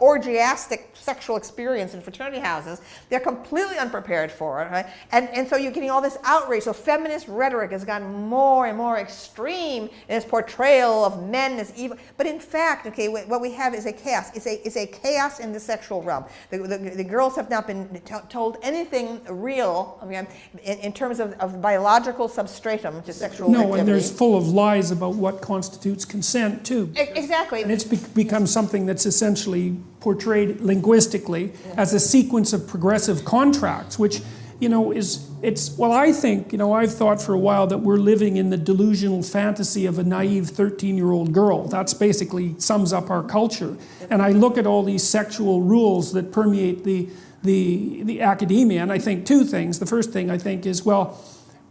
orgiastic sexual experience in fraternity houses. They're completely unprepared for it, right? And so you're getting all this outrage. So feminist rhetoric has gotten more and more extreme in its portrayal of men as evil. But in fact, okay, what we have is a chaos. It's a chaos in the sexual realm. The girls have not been told anything real, I mean, in terms of biological substratum to sexual activity. And there's full of lies about what constitutes consent too. Exactly. And it's become something that's essentially portrayed linguistically as a sequence of progressive contracts, which, you know, I think, you know, I've thought for a while that we're living in the delusional fantasy of a naive 13-year-old girl. That's basically sums up our culture. And I look at all these sexual rules that permeate the academia, and I think two things. The first thing I think is, well,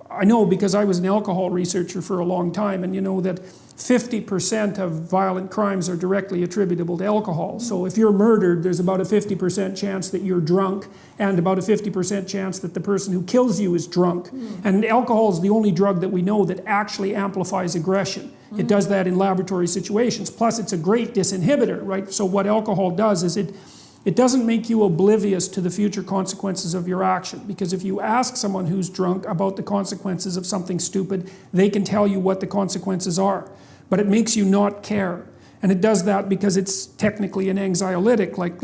I know because I was an alcohol researcher for a long time, and you know that 50% of violent crimes are directly attributable to alcohol. So if you're murdered, there's about a 50% chance that you're drunk, and about a 50% chance that the person who kills you is drunk. And alcohol is the only drug that we know that actually amplifies aggression. It does that in laboratory situations. Plus, it's a great disinhibitor, right? So what alcohol does is it doesn't make you oblivious to the future consequences of your action, because if you ask someone who's drunk about the consequences of something stupid, they can tell you what the consequences are. But it makes you not care. And it does that because it's technically an anxiolytic, like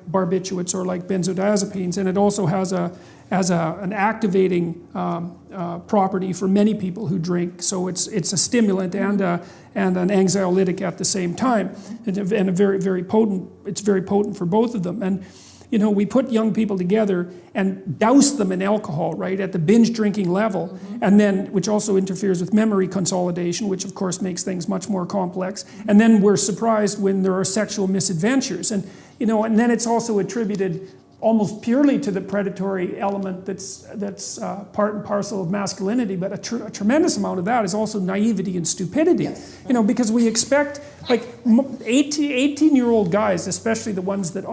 barbiturates or like benzodiazepines, and it also has an activating property for many people who drink. So it's a stimulant and an anxiolytic at the same time, and a very, very potent. It's very potent for both of them. And you know, we put young people together and douse them in alcohol, right, at the binge drinking level, and then, which also interferes with memory consolidation, which of course makes things much more complex. And then we're surprised when there are sexual misadventures. And, you know, and then it's also attributed almost purely to the predatory element that's part and parcel of masculinity, but a tremendous amount of that is also naivety and stupidity. Yes. You know, because we expect, like 18-year-old guys, especially the ones that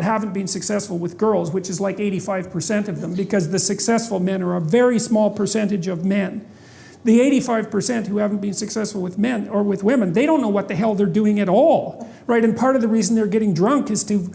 haven't been successful with girls, which is like 85% of them, because the successful men are a very small percentage of men. The 85% who haven't been successful with men or with women, they don't know what the hell they're doing at all, right? And part of the reason they're getting drunk is to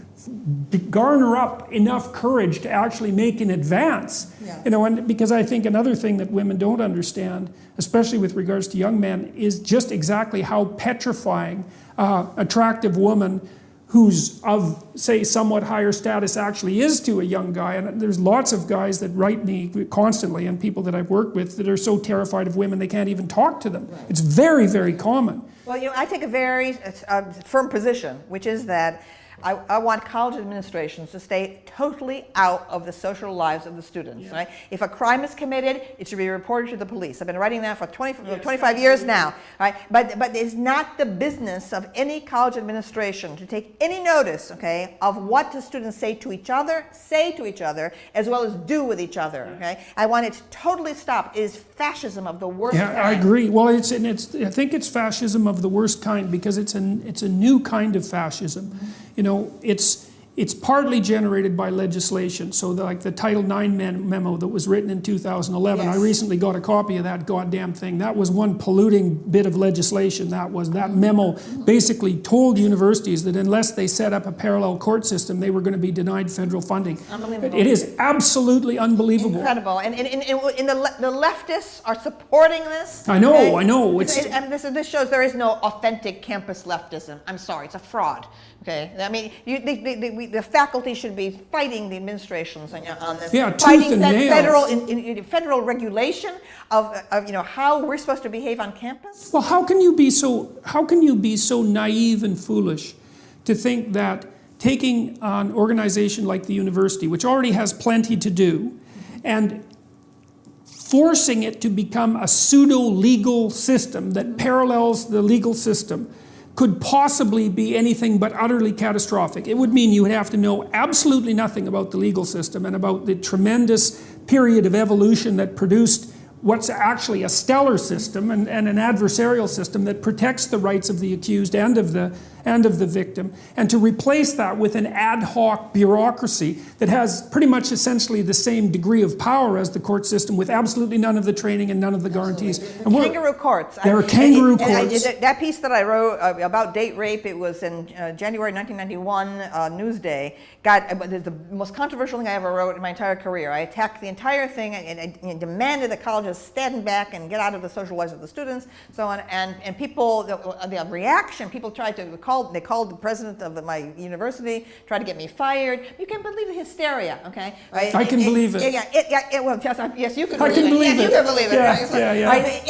garner up enough courage to actually make an advance. Yeah. You know, and because I think another thing that women don't understand, especially with regards to young men, is just exactly how petrifying attractive woman who's of, say, somewhat higher status actually is to a young guy. And there's lots of guys that write me constantly, and people that I've worked with, that are so terrified of women they can't even talk to them. Right. It's very, very common. Well, you know, I take a very firm position, which is that I want college administrations to stay totally out of the social lives of the students. Yeah. Right? If a crime is committed, it should be reported to the police. I've been writing that for 25 years now. Right? But it's not the business of any college administration to take any notice, okay, of what the students say to each other, as well as do with each other. Okay? I want it to totally stop. It is fascism of the worst kind. I agree. Well, I think it's fascism of the worst kind because it's a new kind of fascism. Mm-hmm. You know, it's It's partly generated by legislation. So like the Title IX memo that was written in 2011, I Yes. recently got a copy of that goddamn thing. That was one polluting bit of legislation. That memo basically told universities that unless they set up a parallel court system, they were going to be denied federal funding. Unbelievable. It is absolutely unbelievable. Incredible. And the leftists are supporting this. I know, okay? I know. And this shows there is no authentic campus leftism. I'm sorry, it's a fraud. Okay, I mean, the faculty should be fighting the administrations on this. Yeah, tooth fighting and that nail. federal regulation of how we're supposed to behave on campus. Well, how can you be so naive and foolish to think that taking an organization like the university, which already has plenty to do, and forcing it to become a pseudo-legal system that parallels the legal system could possibly be anything but utterly catastrophic. It would mean you would have to know absolutely nothing about the legal system and about the tremendous period of evolution that produced what's actually a stellar system and an adversarial system that protects the rights of the accused and of the victim, and to replace that with an ad hoc bureaucracy that has pretty much essentially the same degree of power as the court system, with absolutely none of the training and none of the guarantees. And kangaroo courts. There are kangaroo courts. That piece that I wrote about date rape, it was in January 1991, Newsday. It was the most controversial thing I ever wrote in my entire career. I attacked the entire thing and demanded that colleges stand back and get out of the social lives of the students, so on. And people, the reaction, people tried to they called the president of my university, tried to get me fired. You can't believe the hysteria, okay? Right? I can believe it. Well, yes, you can I believe can it. believe Yes, it. you can believe it. Yeah, Right? So, yeah. right,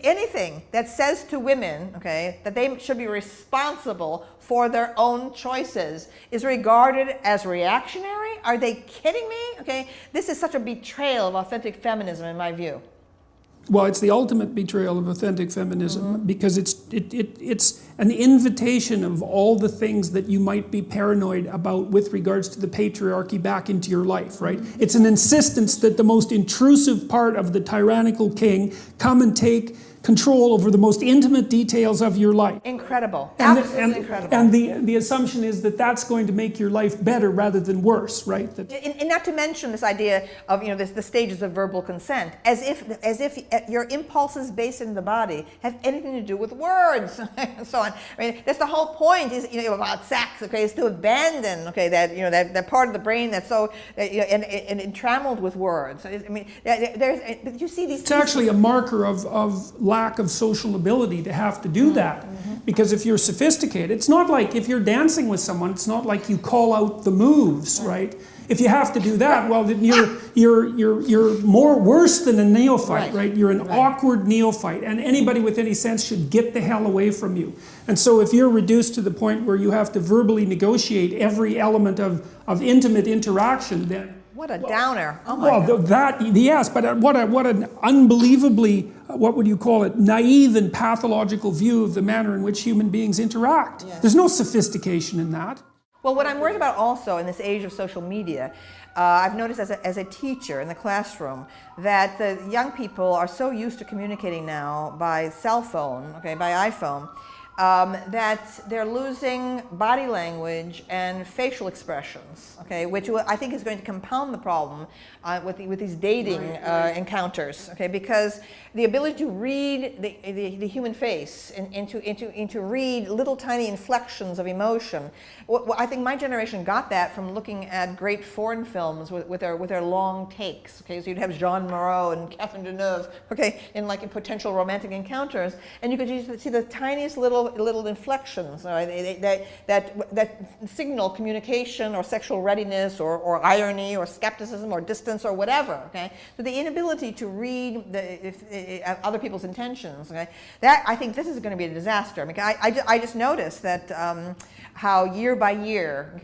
anything that says to women, okay, that they should be responsible for their own choices is regarded as reactionary? Are they kidding me? Okay, this is such a betrayal of authentic feminism in my view. Well, it's the ultimate betrayal of authentic feminism, because it's an invitation of all the things that you might be paranoid about with regards to the patriarchy back into your life, right? It's an insistence that the most intrusive part of the tyrannical king come and take control over the most intimate details of your life. Incredible. Absolutely incredible. And the assumption is that that's going to make your life better rather than worse, right? And not to mention this idea of the stages of verbal consent, as if your impulses based in the body have anything to do with words, and so on. I mean, that's the whole point is about sex. Okay, is to abandon that part of the brain that's so and entrammeled with words. I mean, but you see these. It's actually a marker of lack of social ability to have to do that. Because if you're sophisticated, it's not like if you're dancing with someone, it's not like you call out the moves, right? If you have to do that, well, then you're more worse than a neophyte, right? You're an awkward neophyte, and anybody with any sense should get the hell away from you. And so if you're reduced to the point where you have to verbally negotiate every element of intimate interaction, then what a downer! Oh my God. Yes, but what an unbelievably, what would you call it, naive and pathological view of the manner in which human beings interact. There's no sophistication in that. Well, what I'm worried about also in this age of social media, I've noticed as a teacher in the classroom that the young people are so used to communicating now by cell phone, by iPhone, that they're losing body language and facial expressions, which I think is going to compound the problem with these dating encounters, because the ability to read the human face and to read little tiny inflections of emotion. I think my generation got that from looking at great foreign films with their long takes. So you'd have Jean Moreau and Catherine Deneuve, in potential romantic encounters, and you could see the tiniest little inflections that signal communication or sexual readiness or irony or skepticism or distance or whatever. So the inability to read other people's intentions. That I think this is going to be a disaster. I mean, I just noticed that how year by year,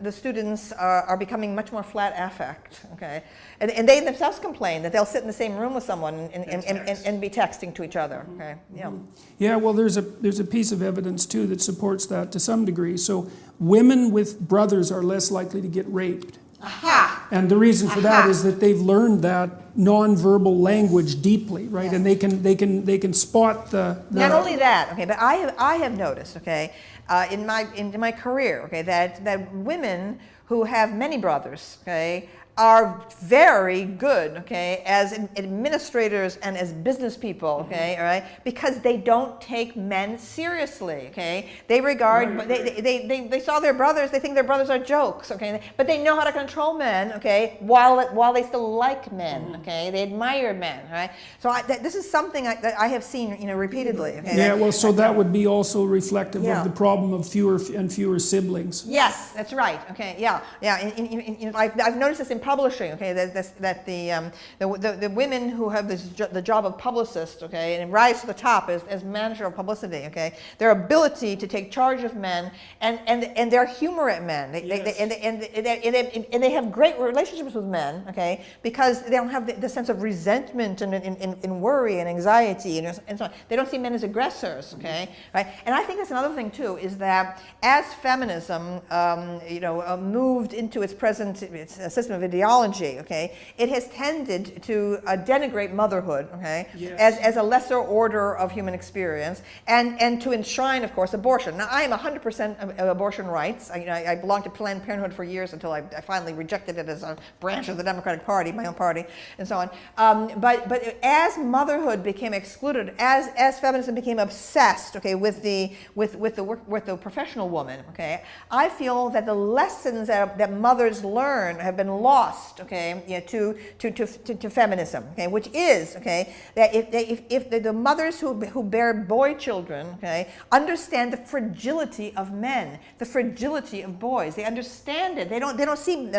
the students are becoming much more flat affect. And they themselves complain that they'll sit in the same room with someone and be texting to each other. Yeah, well, there's a piece of evidence too that supports that to some degree. So women with brothers are less likely to get raped. Aha! And the reason for that is that they've learned that nonverbal language deeply, right? Yes. And they can spot the Not only that, okay, but I have noticed, okay, in my career, okay, that women who have many brothers, okay, are very good, okay, as administrators and as business people, okay, all right, because they don't take men seriously, okay. They regard, they saw their brothers, they think their brothers are jokes, okay, but they know how to control men, okay, while they still like men, okay, they admire men, right. So this is something that I have seen, you know, repeatedly. Okay, yeah, well, so that would be also reflective Yeah. of the problem of fewer and fewer siblings. Yes, that's right. Okay, yeah. I've noticed this in publishing. Okay, that the women who have the job of publicist, okay, and rise to the top as manager of publicity. Okay, their ability to take charge of men and their humor at men. They have great relationships with men. Okay, because they don't have the sense of resentment and worry and anxiety and so on. They don't see men as aggressors. Okay, right. And I think that's another thing too, is that as feminism, moved into its present system of ideology, okay, it has tended to denigrate motherhood, okay, yes. as a lesser order of human experience, and to enshrine, of course, abortion. Now, I am 100% of abortion rights. I belonged to Planned Parenthood for years until I finally rejected it as a branch of the Democratic Party, my own party, and so on. But as motherhood became excluded, as feminism became obsessed, okay, with the professional woman, okay, I feel that the lessons that mothers learn have been lost, okay, to feminism, okay, which is, okay, that if the mothers who bear boy children, okay, understand the fragility of men, the fragility of boys, they understand it. They don't see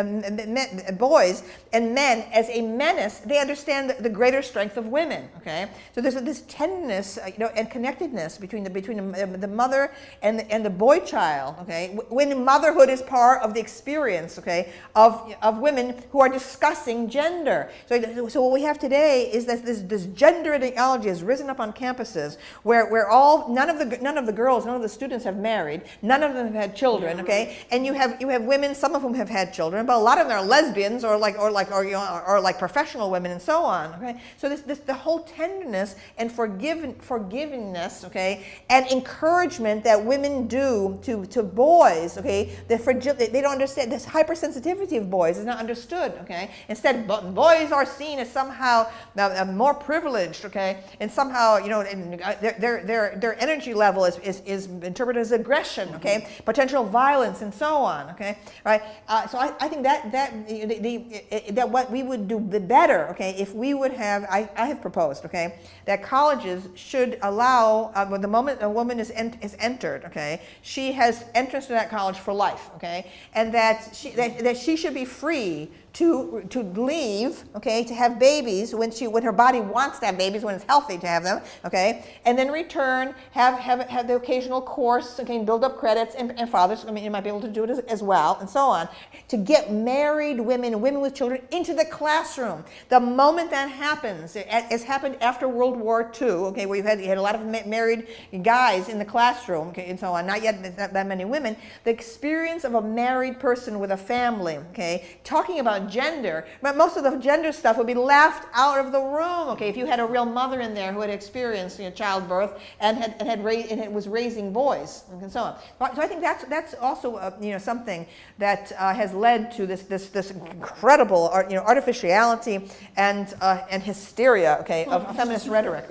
boys and men as a menace. They understand the greater strength of women, okay. So there's this tenderness, and connectedness between the mother and the boy child, okay. When motherhood is part of the experience, okay, of women who are discussing gender. So what we have today is that this gender ideology has risen up on campuses where none of the girls, none of the students have married, none of them have had children, okay? And you have women, some of whom have had children, but a lot of them are lesbians or like professional women and so on, okay? So the whole tenderness and forgivingness, okay, and encouragement that women do to boys, okay, they don't understand this hypersensitivity of boys is not understood, okay? Instead, boys are seen as somehow more privileged, okay, and somehow their energy level is interpreted as aggression, okay, potential violence and so on, okay, right? So I think that what we would do better, okay, if we would have, I have proposed, okay, that colleges should allow the moment a woman is entered, okay, she has entrance to that college for life, okay, and that she should be free to leave, okay, to have babies when her body wants to have babies, when it's healthy to have them, okay, and then return, have the occasional course, okay, and build up credits, and fathers, I mean, you might be able to do it as well, and so on, to get married women with children into the classroom. The moment that happens, it's happened after World War II, okay, where you had a lot of married guys in the classroom, okay, and so on, not that many women. The experience of a married person with a family, okay, talking about gender, but most of the gender stuff would be laughed out of the room, okay, if you had a real mother in there who had experienced childbirth and was raising boys and so on. So I think that's also something that has led to this incredible artificiality and hysteria, okay, of feminist rhetoric.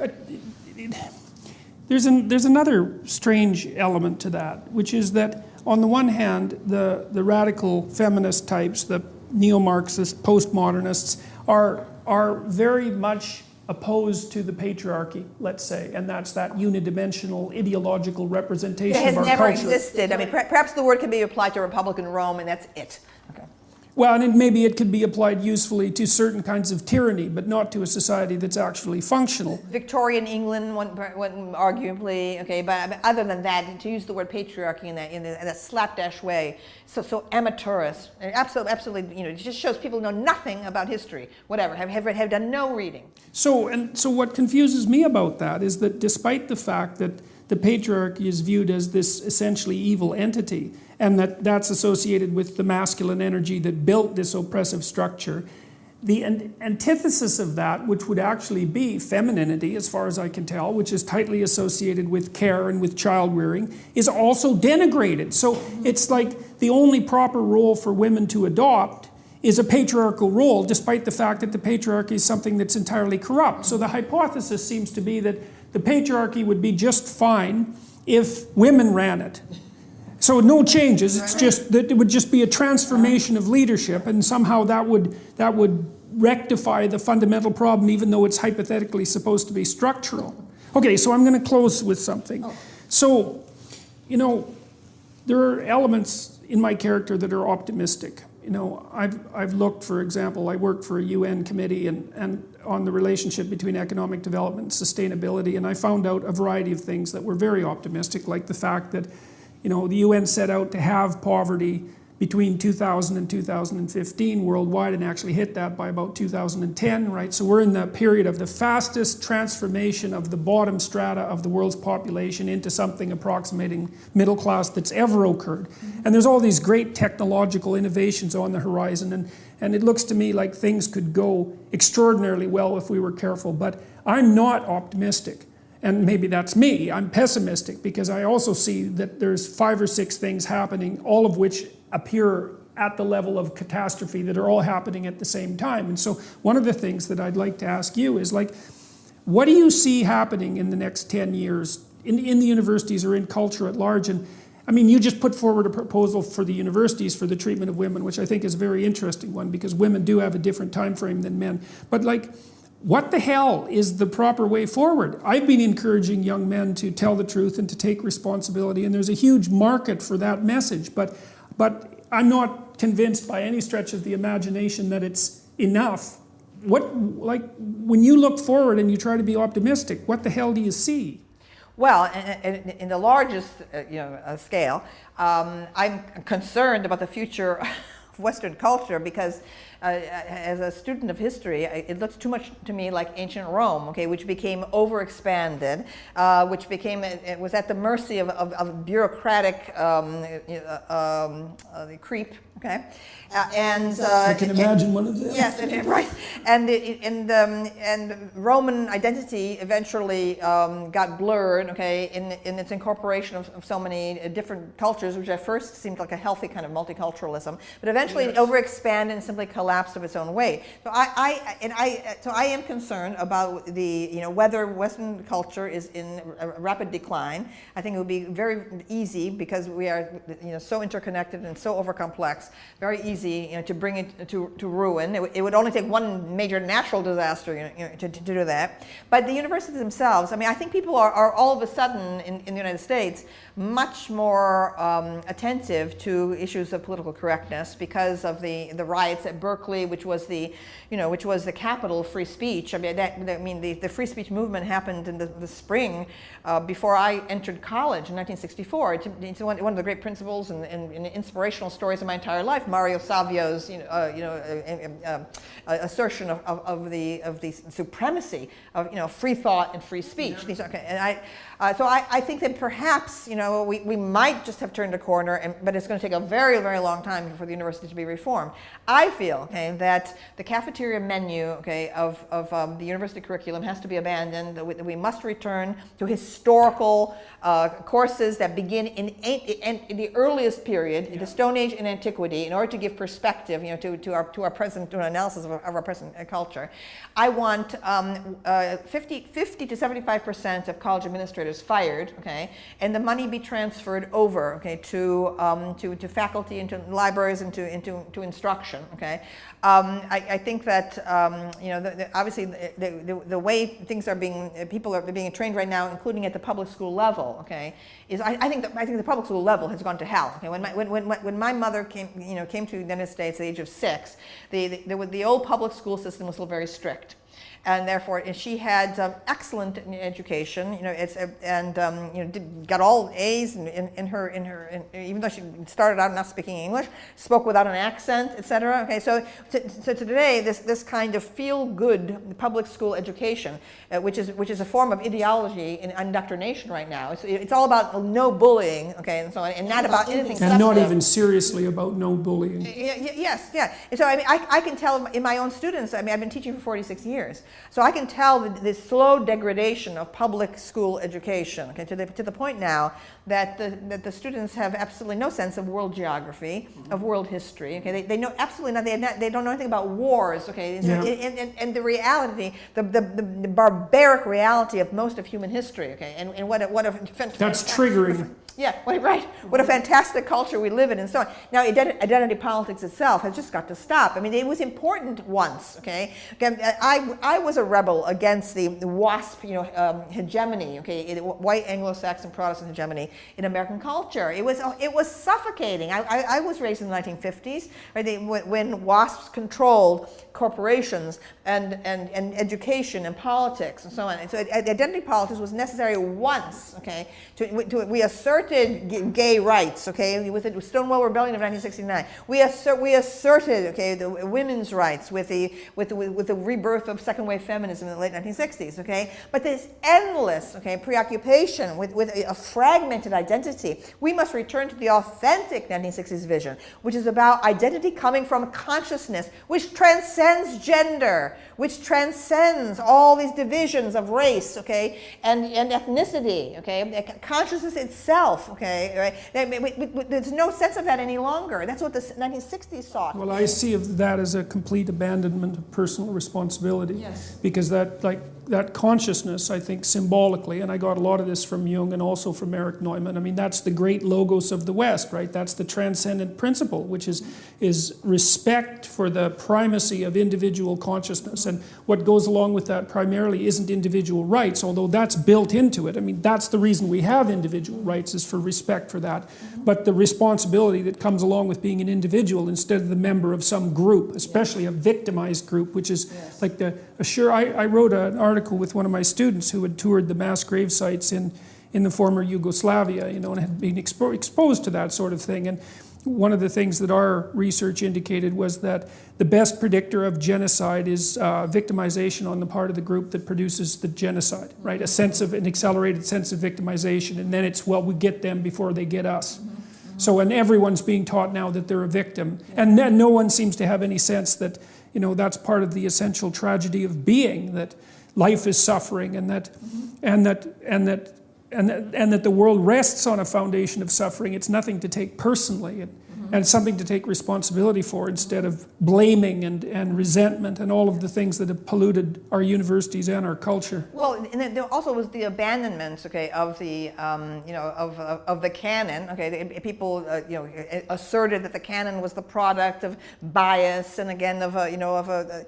There's another strange element to that, which is that on the one hand, the radical feminist types, the neo-Marxists, postmodernists, are very much opposed to the patriarchy, let's say, and that's that unidimensional ideological representation of our culture. It has never existed. I mean, perhaps the word can be applied to Republican Rome, and that's it. Okay. Well, and maybe it could be applied usefully to certain kinds of tyranny, but not to a society that's actually functional. Victorian England, one arguably, okay, but other than that, to use the word patriarchy in that slapdash way, so amateurish, absolutely, it just shows people know nothing about history, whatever, have done no reading. So what confuses me about that is that despite the fact that the patriarchy is viewed as this essentially evil entity, and that's associated with the masculine energy that built this oppressive structure. The antithesis of that, which would actually be femininity, as far as I can tell, which is tightly associated with care and with child rearing, is also denigrated. So it's like the only proper role for women to adopt is a patriarchal role, despite the fact that the patriarchy is something that's entirely corrupt. So the hypothesis seems to be that the patriarchy would be just fine if women ran it. So no changes, it's just that it would just be a transformation of leadership, and somehow that would rectify the fundamental problem, even though it's hypothetically supposed to be structural. Okay, so I'm going to close with something. So, you know, there are elements in my character that are optimistic. You know, I've looked, for example, I worked for a UN committee and on the relationship between economic development and sustainability, and I found out a variety of things that were very optimistic, like the fact that, you know, the UN set out to have poverty between 2000 and 2015 worldwide, and actually hit that by about 2010, right? So we're in the period of the fastest transformation of the bottom strata of the world's population into something approximating middle class that's ever occurred. And there's all these great technological innovations on the horizon, and it looks to me like things could go extraordinarily well if we were careful, but I'm not optimistic. And maybe that's me, I'm pessimistic, because I also see that there's 5 or 6 things happening, all of which appear at the level of catastrophe, that are all happening at the same time. And so one of the things that I'd like to ask you is, like, what do you see happening in the next 10 years in the universities or in culture at large? And I mean, you just put forward a proposal for the universities for the treatment of women, which I think is a very interesting one, because women do have a different time frame than men. But like, what the hell is the proper way forward? I've been encouraging young men to tell the truth and to take responsibility, and there's a huge market for that message, but I'm not convinced by any stretch of the imagination that it's enough. Like, when you look forward and you try to be optimistic, what the hell do you see? Well, in the largest scale, I'm concerned about the future of Western culture, because as a student of history, it looks too much to me like ancient Rome, okay, which became overexpanded, which became, it was at the mercy of bureaucratic creep, okay, and I can imagine one of them. Yes, right, and Roman identity eventually got blurred, okay, in its incorporation of so many different cultures, which at first seemed like a healthy kind of multiculturalism, but eventually it overexpanded and simply collapsed of its own weight. So I am concerned about whether Western culture is in a rapid decline. I think it would be very easy, because we are so interconnected and so overcomplex, very easy to bring it to ruin. It would only take one major natural disaster to do that. But the universities themselves, I mean, I think people are all of a sudden in the United States much more attentive to issues of political correctness because of the riots at Berkeley, which was the capital of free speech. I mean, the free speech movement happened in the spring before I entered college in 1964. It's one of the great principles and inspirational stories of my entire life. Mario Savio's assertion of the supremacy of free thought and free speech. Yeah. So I think that perhaps we might just have turned a corner, but it's going to take a very, very long time for the university to be reformed. I feel that the cafeteria menu of the university curriculum has to be abandoned. That we must return to historical courses that begin in the earliest period, in the Stone Age and Antiquity, in order to give perspective to our present, to an analysis of our present culture. I want 50 to 75% of college administrators fired, and the money be transferred over, to faculty, into libraries, into instruction, I think that obviously the way things are people are being trained right now, including at the public school level, is I think the public school level has gone to hell. When my mother came to the United States at the age of 6, the old public school system was still very strict. And therefore, she had excellent education. Got all A's in her. Even though she started out not speaking English, spoke without an accent, etc. Okay, so today, this kind of feel-good public school education, which is a form of ideology and indoctrination right now. It's all about no bullying, okay, and so on, and not about anything. And not even seriously about no bullying. Yes, yeah. And so I can tell in my own students. I've been teaching for 46 years. So I can tell the slow degradation of public school education, okay, to the point now that the students have absolutely no sense of world geography, of world history. Okay, they know absolutely nothing. They don't know anything about wars. Okay, and the reality, the barbaric reality of most of human history. Okay, and what a that's triggering. Yeah, right. What a fantastic culture we live in, and so on. Now, identity politics itself has just got to stop. I mean, it was important once. Okay, I was a rebel against the WASP, hegemony. Okay, white Anglo-Saxon Protestant hegemony in American culture. It was suffocating. I was raised in the 1950s, right? When WASPs controlled corporations and education and politics and so on. And so identity politics was necessary once. Okay, we asserted gay rights, okay, with the Stonewall Rebellion of 1969. We asserted, okay, the women's rights with the rebirth of second wave feminism in the late 1960s, okay. But this endless, okay, preoccupation with a fragmented identity. We must return to the authentic 1960s vision, which is about identity coming from consciousness, which transcends gender, which transcends all these divisions of race, okay, and ethnicity, okay, consciousness itself. Okay, right? There's no sense of that any longer. That's what the 1960s sought. Well, I see of that as a complete abandonment of personal responsibility. Yes. Because that consciousness, I think, symbolically, and I got a lot of this from Jung and also from Erich Neumann. I mean, that's the great logos of the West, right? That's the transcendent principle, which is respect for the primacy of individual consciousness. And what goes along with that primarily isn't individual rights, although that's built into it. I mean, that's the reason we have individual rights, is for respect for that. But the responsibility that comes along with being an individual instead of the member of some group, especially a victimized group, which is like I wrote an article with one of my students who had toured the mass grave sites in the former Yugoslavia, and had been exposed to that sort of thing. And one of the things that our research indicated was that the best predictor of genocide is victimization on the part of the group that produces the genocide, right? An accelerated sense of victimization, and then it's, well, we get them before they get us. So, and everyone's being taught now that they're a victim, and then no one seems to have any sense that, that's part of the essential tragedy of being, that life is suffering, and that the world rests on a foundation of suffering. It's nothing to take personally, and something to take responsibility for, instead of blaming and resentment and all of the things that have polluted our universities and our culture. Well, and there also was the abandonment, okay, of the of the canon. Okay, people asserted that the canon was the product of bias and again of a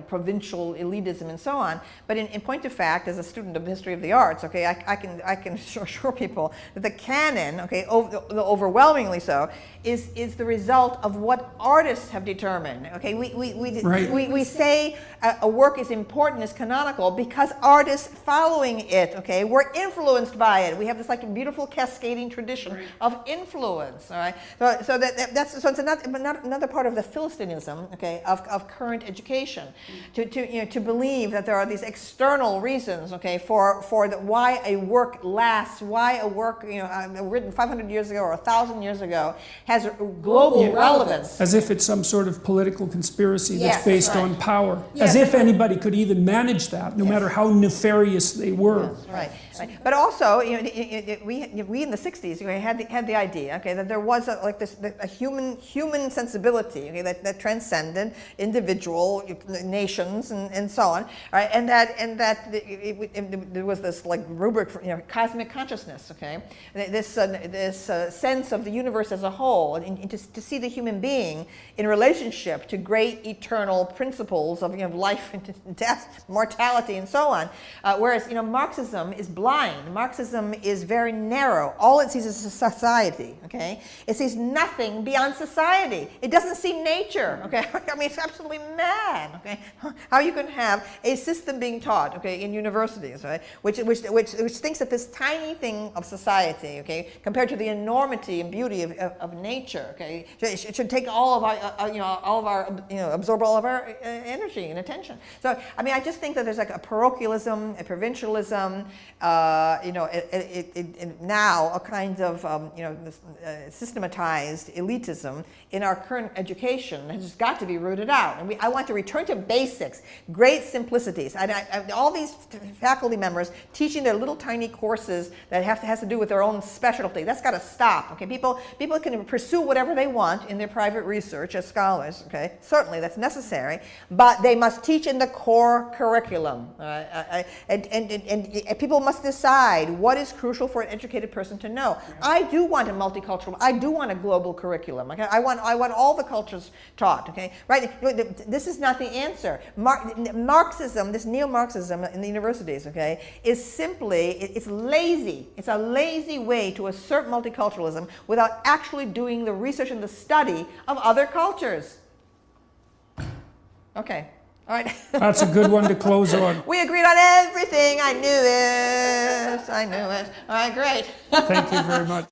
provincial elitism and so on. But in point of fact, as a student of the history of the arts, okay, I can assure people that the canon, okay, overwhelmingly so, is the result of what artists have determined. Okay, we say a work is important, is canonical, because artists following it, okay, were influenced by it. We have this like beautiful cascading tradition of influence. All right, so it's another part of the Philistinism, okay, of current education, to believe that there are these external reasons, okay, for why a work lasts, why a work written 500 years ago or 1,000 years ago has global relevance. As if it's some sort of political conspiracy that's based on power. Yes, as if anybody could even manage that, no matter how nefarious they were. Yes, right. But also, we in the 60s had the idea, okay, that there was a human sensibility, okay, that transcended individual nations and so on, right? And that there was this like rubric for cosmic consciousness, okay, this sense of the universe as a whole, and to see the human being in relationship to great eternal principles of life and death, mortality, and so on. Whereas Marxism is blind. Marxism is very narrow. All it sees is society, okay? It sees nothing beyond society. It doesn't see nature, okay? I mean, it's absolutely mad, okay? How you can have a system being taught, okay, in universities, right, which thinks that this tiny thing of society, okay, compared to the enormity and beauty of nature, okay, it should take all of our, absorb all of our energy and attention. So, I mean, I just think that there's like a parochialism, a provincialism, now a kind of, systematized elitism in our current education has got to be rooted out. And I want to return to basics, great simplicities. All these faculty members teaching their little tiny courses that has to do with their own specialty. That's got to stop. Okay, people can pursue whatever they want in their private research as scholars. Okay, certainly that's necessary, but they must teach in the core curriculum. And people must decide what is crucial for an educated person to know. I do want a multicultural. I do want a global curriculum. Okay, I want all the cultures taught. Okay, right? This is not the answer. Marxism, this neo-Marxism in the universities, okay, is simply, it's lazy. It's a lazy way to assert multiculturalism without actually doing the research and the study of other cultures. Okay, all right. That's a good one to close on. We agreed on everything. I knew it. I knew it. All right, great. Thank you very much.